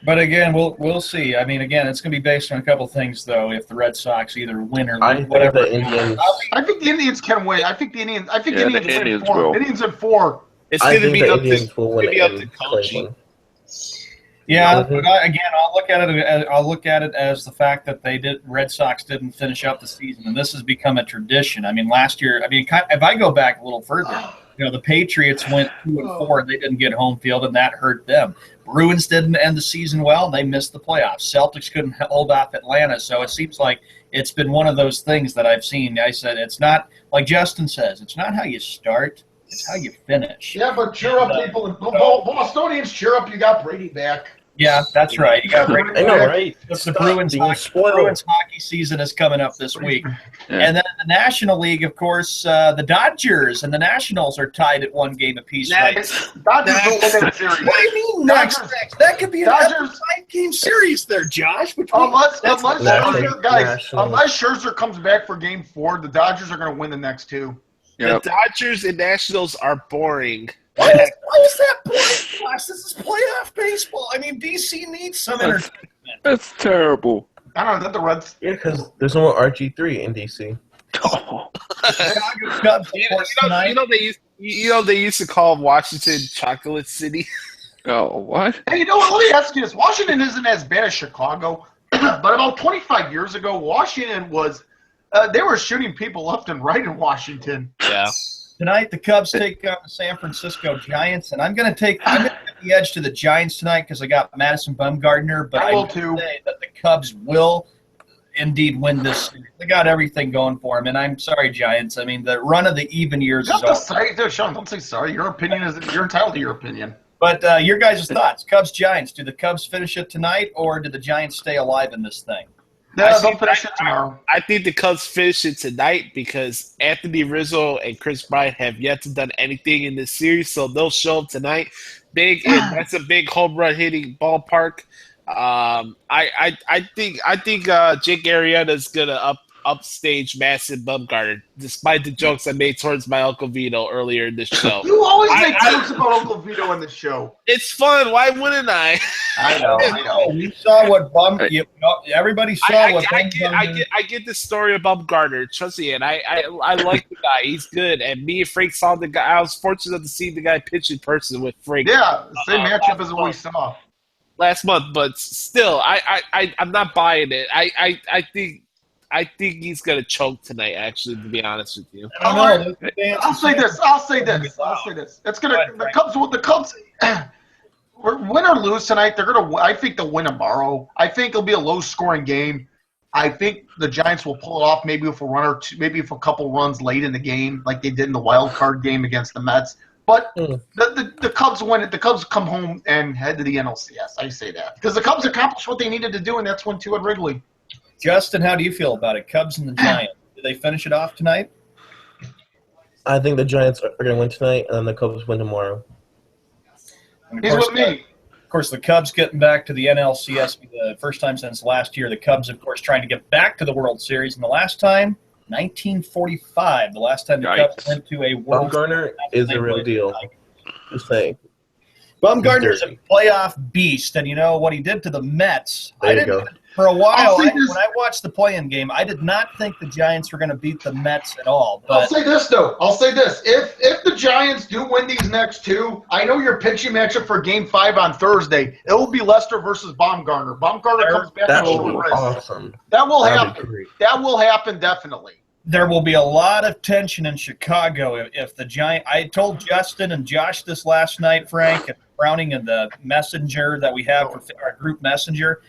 But again, we'll see. I mean, again, it's going to be based on a couple things, though. If the Red Sox either win or lose, whatever. I think the Indians can win. I think the Indians win will. Indians in 4. It's going to be up to coaching. Yeah, but I'll look at it as the fact that Red Sox didn't finish up the season, and this has become a tradition. I mean, last year, if I go back a little further, the Patriots went 2-4, and they didn't get home field, and that hurt them. Bruins didn't end the season well, and they missed the playoffs. Celtics couldn't hold off Atlanta, so it seems like it's been one of those things that I've seen. I said it's not, like Justin says, it's not how you start, it's how you finish. Yeah, but cheer up, people. Bostonians, cheer up. You got Brady back. Yeah, that's right. You got Brady. I know, right? The Bruins hockey season is coming up this week. And then in the National League, of course, the Dodgers and the Nationals are tied at 1 game apiece. Dodgers will win that series. What do you mean next? That could be a 5-game series there, Josh. Unless Scherzer comes back for Game 4, the Dodgers are going to win the next 2. Yep. The Dodgers and Nationals are boring. Why is that boring, Josh? This is playoff baseball. I mean, DC needs some entertainment. That's terrible. I don't know. Is that the Reds? Yeah, because there's no more RG3 in DC. Oh. They used to call Washington Chocolate City. Oh, what? Hey, you know what? Let me ask you this. Washington isn't as bad as Chicago, but about 25 years ago, Washington was they were shooting people left and right in Washington. Yeah. Tonight, the Cubs take on the San Francisco Giants, and I'm going to take the edge to the Giants tonight because I got Madison Bumgarner, but I will too. Say that the Cubs will indeed win this series. They got everything going for them, and I'm sorry, Giants. I mean, the run of the even years is over. Sean, don't say sorry. Your opinion is you're entitled to your opinion. But your guys' thoughts, Cubs Giants. Do the Cubs finish it tonight, or do the Giants stay alive in this thing? No, they'll finish it tomorrow. I think the Cubs finish it tonight because Anthony Rizzo and Chris Bryant have yet to done anything in this series, so they'll show up tonight. Big, and that's a big home run hitting ballpark. I think Jake Arrieta's gonna upstage Madison Bumgarner, despite the jokes I made towards my Uncle Vito earlier in this show. You always make jokes about Uncle Vito in the show. It's fun. Why wouldn't I? I know. You saw what everybody saw what I get the story of Bumgarner. Trust me, and I like the guy. He's good. And me and Frank saw the guy. I was fortunate to see the guy pitch in person with Frank. Yeah, same matchup as what we saw last month. But still, I'm not buying it. I think he's gonna choke tonight. Actually, to be honest with you, I'll say this. It's gonna the Cubs. Win or lose tonight, they're gonna. I think they'll win tomorrow. I think it'll be a low-scoring game. I think the Giants will pull it off. Maybe with a run or two, maybe with a couple runs late in the game, like they did in the wild card game against the Mets. But the Cubs win it. The Cubs come home and head to the NLCS. I say that because the Cubs accomplished what they needed to do, and that's win 2 at Wrigley. Justin, how do you feel about it? Cubs and the Giants. Do they finish it off tonight? I think the Giants are going to win tonight, and then the Cubs win tomorrow. He's with me. Of course, the Cubs getting back to the NLCS for the first time since last year. The Cubs, of course, trying to get back to the World Series. And the last time, 1945, the last time the Cubs went to a World Series. Bumgarner is a real deal. Just saying. Bumgarner's a playoff beast, and you know what he did to the Mets. There you go. For a while, when I watched the play-in game, I did not think the Giants were going to beat the Mets at all. But I'll say this, though. If the Giants do win these next 2, I know your pitching matchup for Game 5 on Thursday. It will be Lester versus Bumgarner. Bumgarner comes back that with will be wrist. awesome. That will happen. That will happen definitely. There will be a lot of tension in Chicago if the Giants – I told Justin and Josh this last night, Frank, and Browning in the messenger that we have for our group messenger.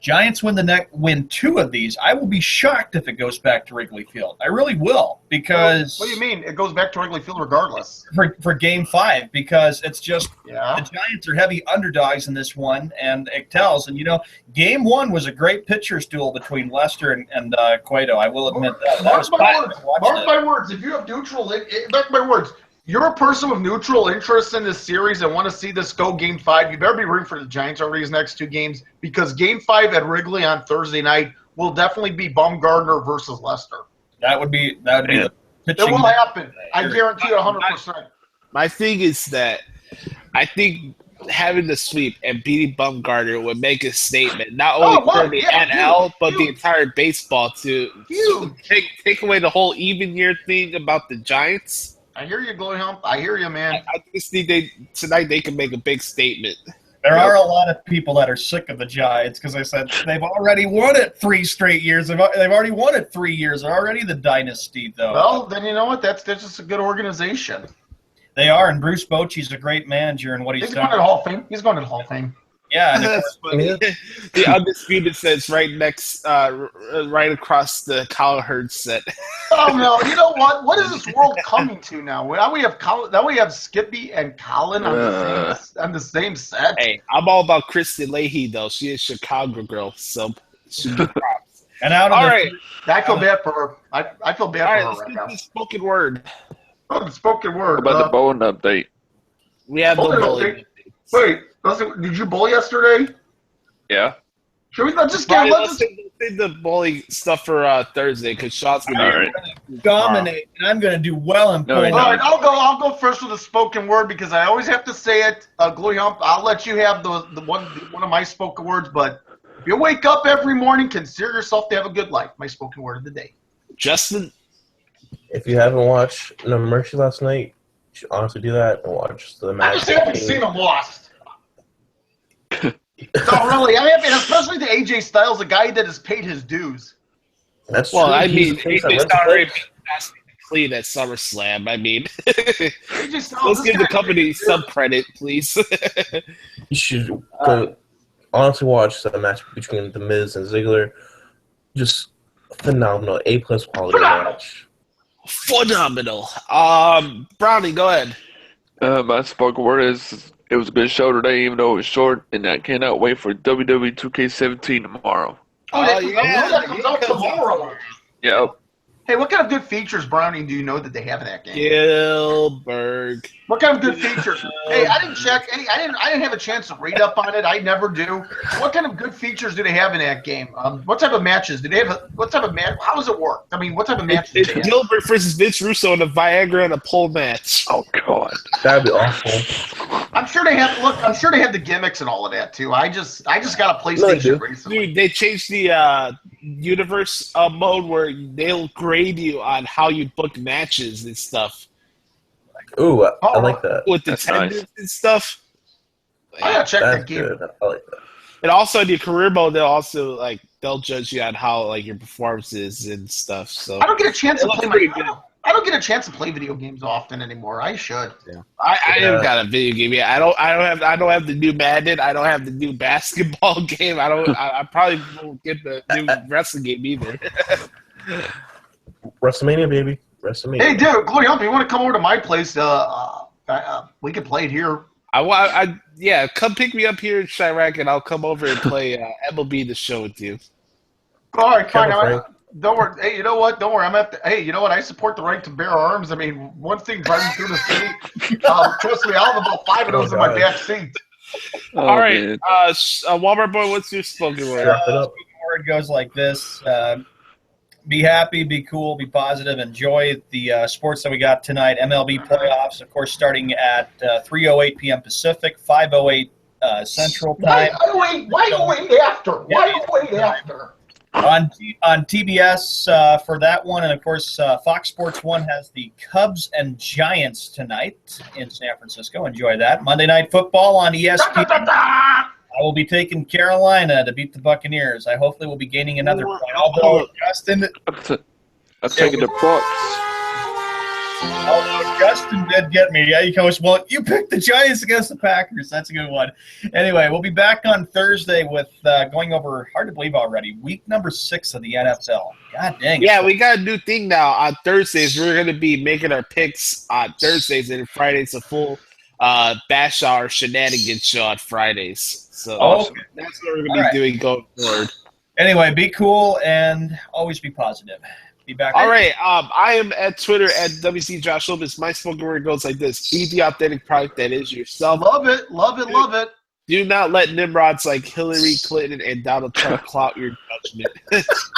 Giants win 2 of these. I will be shocked if it goes back to Wrigley Field. I really will, because What do you mean? It goes back to Wrigley Field regardless. for Game 5, because it's just Yeah. the Giants are heavy underdogs in this one, and it tells. And Game 1 was a great pitchers duel between Lester and Cueto. I will admit that. That was Mark my fun. words. I watched Mark it. my words. If you have mark my words. You're a person with neutral interest in this series and want to see this go Game 5. You better be rooting for the Giants over these next 2 games, because Game 5 at Wrigley on Thursday night will definitely be Bumgarner versus Lester. That would be Yeah. the It pitching. will happen. I guarantee you 100%. My thing is that I think having the sweep and beating Bumgarner would make a statement, not only for the NL, but the entire baseball to take away the whole even year thing about the Giants. I hear you, Glory Hump. I hear you, man. I just think tonight they can make a big statement. There are a lot of people that are sick of the Giants because I said they've already won it 3 straight years. They've already won it 3 years. They're already the dynasty, though. Well, then you know what? That's just a good organization. They are, and Bruce Bochy's a great manager in what he's He's going done. to the Hall of Fame. He's going to the Hall of Fame. Yeah, and That's funny. The Undisputed says right next, right across the Kyle Hurd set. Oh no! You know what? What is this world coming to now? Now we have Skippy and Colin on the same set. Hey, I'm all about Kristen Leahy though. She is Chicago girl, so she get props. and out of All the right, I feel bad for her. I feel bad all right. for Let's her right get now. the spoken word. Oh, the spoken word. How about the bowling update? We have no Okay, bully. okay. Wait, listen, did you bowl yesterday? Yeah. Should we not just Brian, get let's save the bully stuff for Thursday because Sean's gonna All be right. dominate, and I'm going to do well in No, pulling no. All out. right, I'll go first with the spoken word because I always have to say it. Glory Hump, I'll let you have the one of my spoken words, but if you wake up every morning, consider yourself to have a good life. My spoken word of the day. Justin. If you haven't watched No Mercy last night, you should honestly do that and watch the I match. just haven't seen him lost. No, really, I haven't, especially to AJ Styles, a guy that has paid his dues. That's Well, true. I He's mean, the face that AJ runs the Styles already place. passed me clean at SummerSlam. I mean, AJ Styles, let's this give the guy- company some credit, please. You should go, honestly watch the match between The Miz and Ziggler. Just phenomenal. A+ quality match. Phenomenal. Brownie, go ahead. My spoken word is it was a good show today, even though it was short, and I cannot wait for WWE 2K17 tomorrow. that comes out tomorrow. Yep. Hey, what kind of good features, Browning, do you know that they have in that game? Gilbert. What kind of good features? Hey, I didn't check any. I didn't have a chance to read up on it. I never do. What kind of good features do they have in that game? What type of matches do they have? What type of match? How does it work? I mean, what type of matches? It's do they have? Gilbert versus Vince Russo in a Viagra and a pole match. Oh God. That'd be awful. I'm sure they have. Look, I'm sure they have the gimmicks and all of that too. I just got a No, they PlayStation do. recently. Dude, they changed the universe mode where they'll grade you on how you book matches and stuff Ooh, I like that. with That's attendance nice. and stuff. I gotta check That's that game. good. I like that. And also in your career mode, they'll judge you on how your performance is and stuff. So I don't get a chance to It looks play pretty my. good. I don't get a chance to play video games often anymore. I should. I Yeah. haven't got a video game yet. I don't have the new Madden. I don't have the new basketball game. I probably won't get the new wrestling game either. WrestleMania, baby. WrestleMania. Hey, dude, Glory Hump, you want to come over to my place? We can play it here. Yeah, come pick me up here in Chirac, and I'll come over and play MLB The Show with you. All right, fine. Kevin Frank. Don't worry. Hey, you know what? Don't worry. Hey, you know what? I support the right to bear arms. I mean, one thing driving through the city. Trust me, I'll have about 5 of those in my God. back seat. Oh, All right, man. Walmart boy, what's your spoken word? Wrap it up. Word goes like this: be happy, be cool, be positive, enjoy the sports that we got tonight. MLB playoffs, of course, starting at 3:08 p.m. Pacific, 5:08 Central Why Time wait after? Why wait after? on TBS for that one, and of course, Fox Sports 1 has the Cubs and Giants tonight in San Francisco. Enjoy that. Monday Night Football on ESPN. I will be taking Carolina to beat the Buccaneers. I hopefully will be gaining another point. Although Justin, I'm taking the Bucks. Although Justin did get me. Yeah, he goes, well, you picked the Giants against the Packers. That's a good one. Anyway, we'll be back on Thursday with going over, hard to believe already, week number 6 of the NFL. God dang. Yeah, we got a new thing now. On Thursdays, we're going to be making our picks on Thursdays, and Fridays a full bash hour shenanigans show on Fridays. So that's what we're going to be doing going forward. Anyway, be cool and always be positive. Be back. All right. I am at Twitter at WC Josh Lopez. My spoken word goes like this: be the authentic product that is yourself. Love it, love it, love it. Do not let Nimrods like Hillary Clinton and Donald Trump clout your judgment.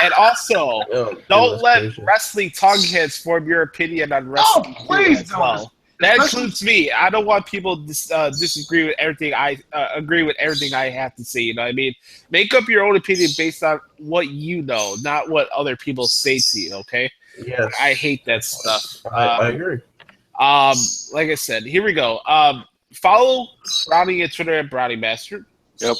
And also, don't let wrestling talking heads form your opinion on wrestling. Oh, please as well. That includes me. I don't want people to disagree with everything I agree with everything I have to say. You know what I mean? Make up your own opinion based on what you know, not what other people say to you. Okay? Yes. I hate that stuff. I agree. Like I said, here we go. Follow Brownie at Twitter at Brownie Master. Yep.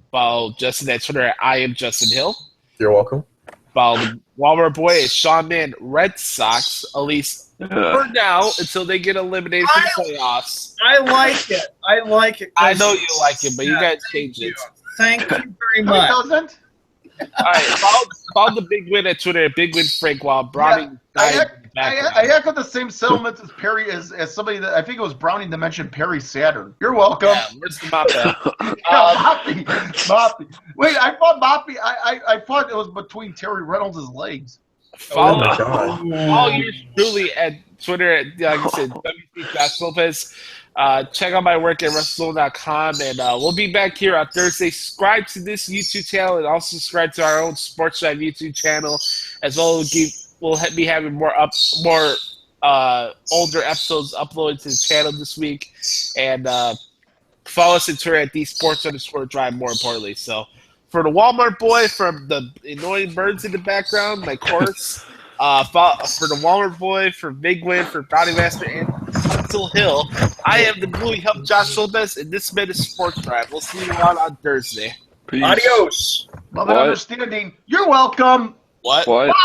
Follow Justin at Twitter at I am Justin Hill. You're welcome. Follow the Walmart Boy at Sean Man Red Sox, at least for now, until they get eliminated from the playoffs. I like it. I like it. I know you like it, but you got to change it. Thank you very Who much. doesn't? All right, follow the Big Win at Twitter at Big Win Frank while Brownie died in the background. I echo the same sentiments as Perry as somebody that I think it was Browning that mentioned Perry Saturn. You're welcome. Yeah, where's the mop at? Moppy. Wait, I thought Moppy. I thought it was between Terry Reynolds' legs. Oh my God. Follow yours truly at Twitter at, like I said, WC Josh Lopez. Check out my work at WrestleZone.com, and we'll be back here on Thursday. Subscribe to this YouTube channel and also subscribe to our own Sports Drive YouTube channel, as well as we'll be having more older episodes uploaded to the channel this week. And follow us on Twitter at @sports_drive, more importantly. So for the Walmart Boy, from the annoying birds in the background, my chorus, for the Walmart Boy, for Big Win, for Brownie Master, and Huntsville Hill, I am the Bluey Help Josh Lopez, and this has been Sports Drive. We'll see you out on Thursday. Peace. Adios. Love and understanding. You're welcome. What? What?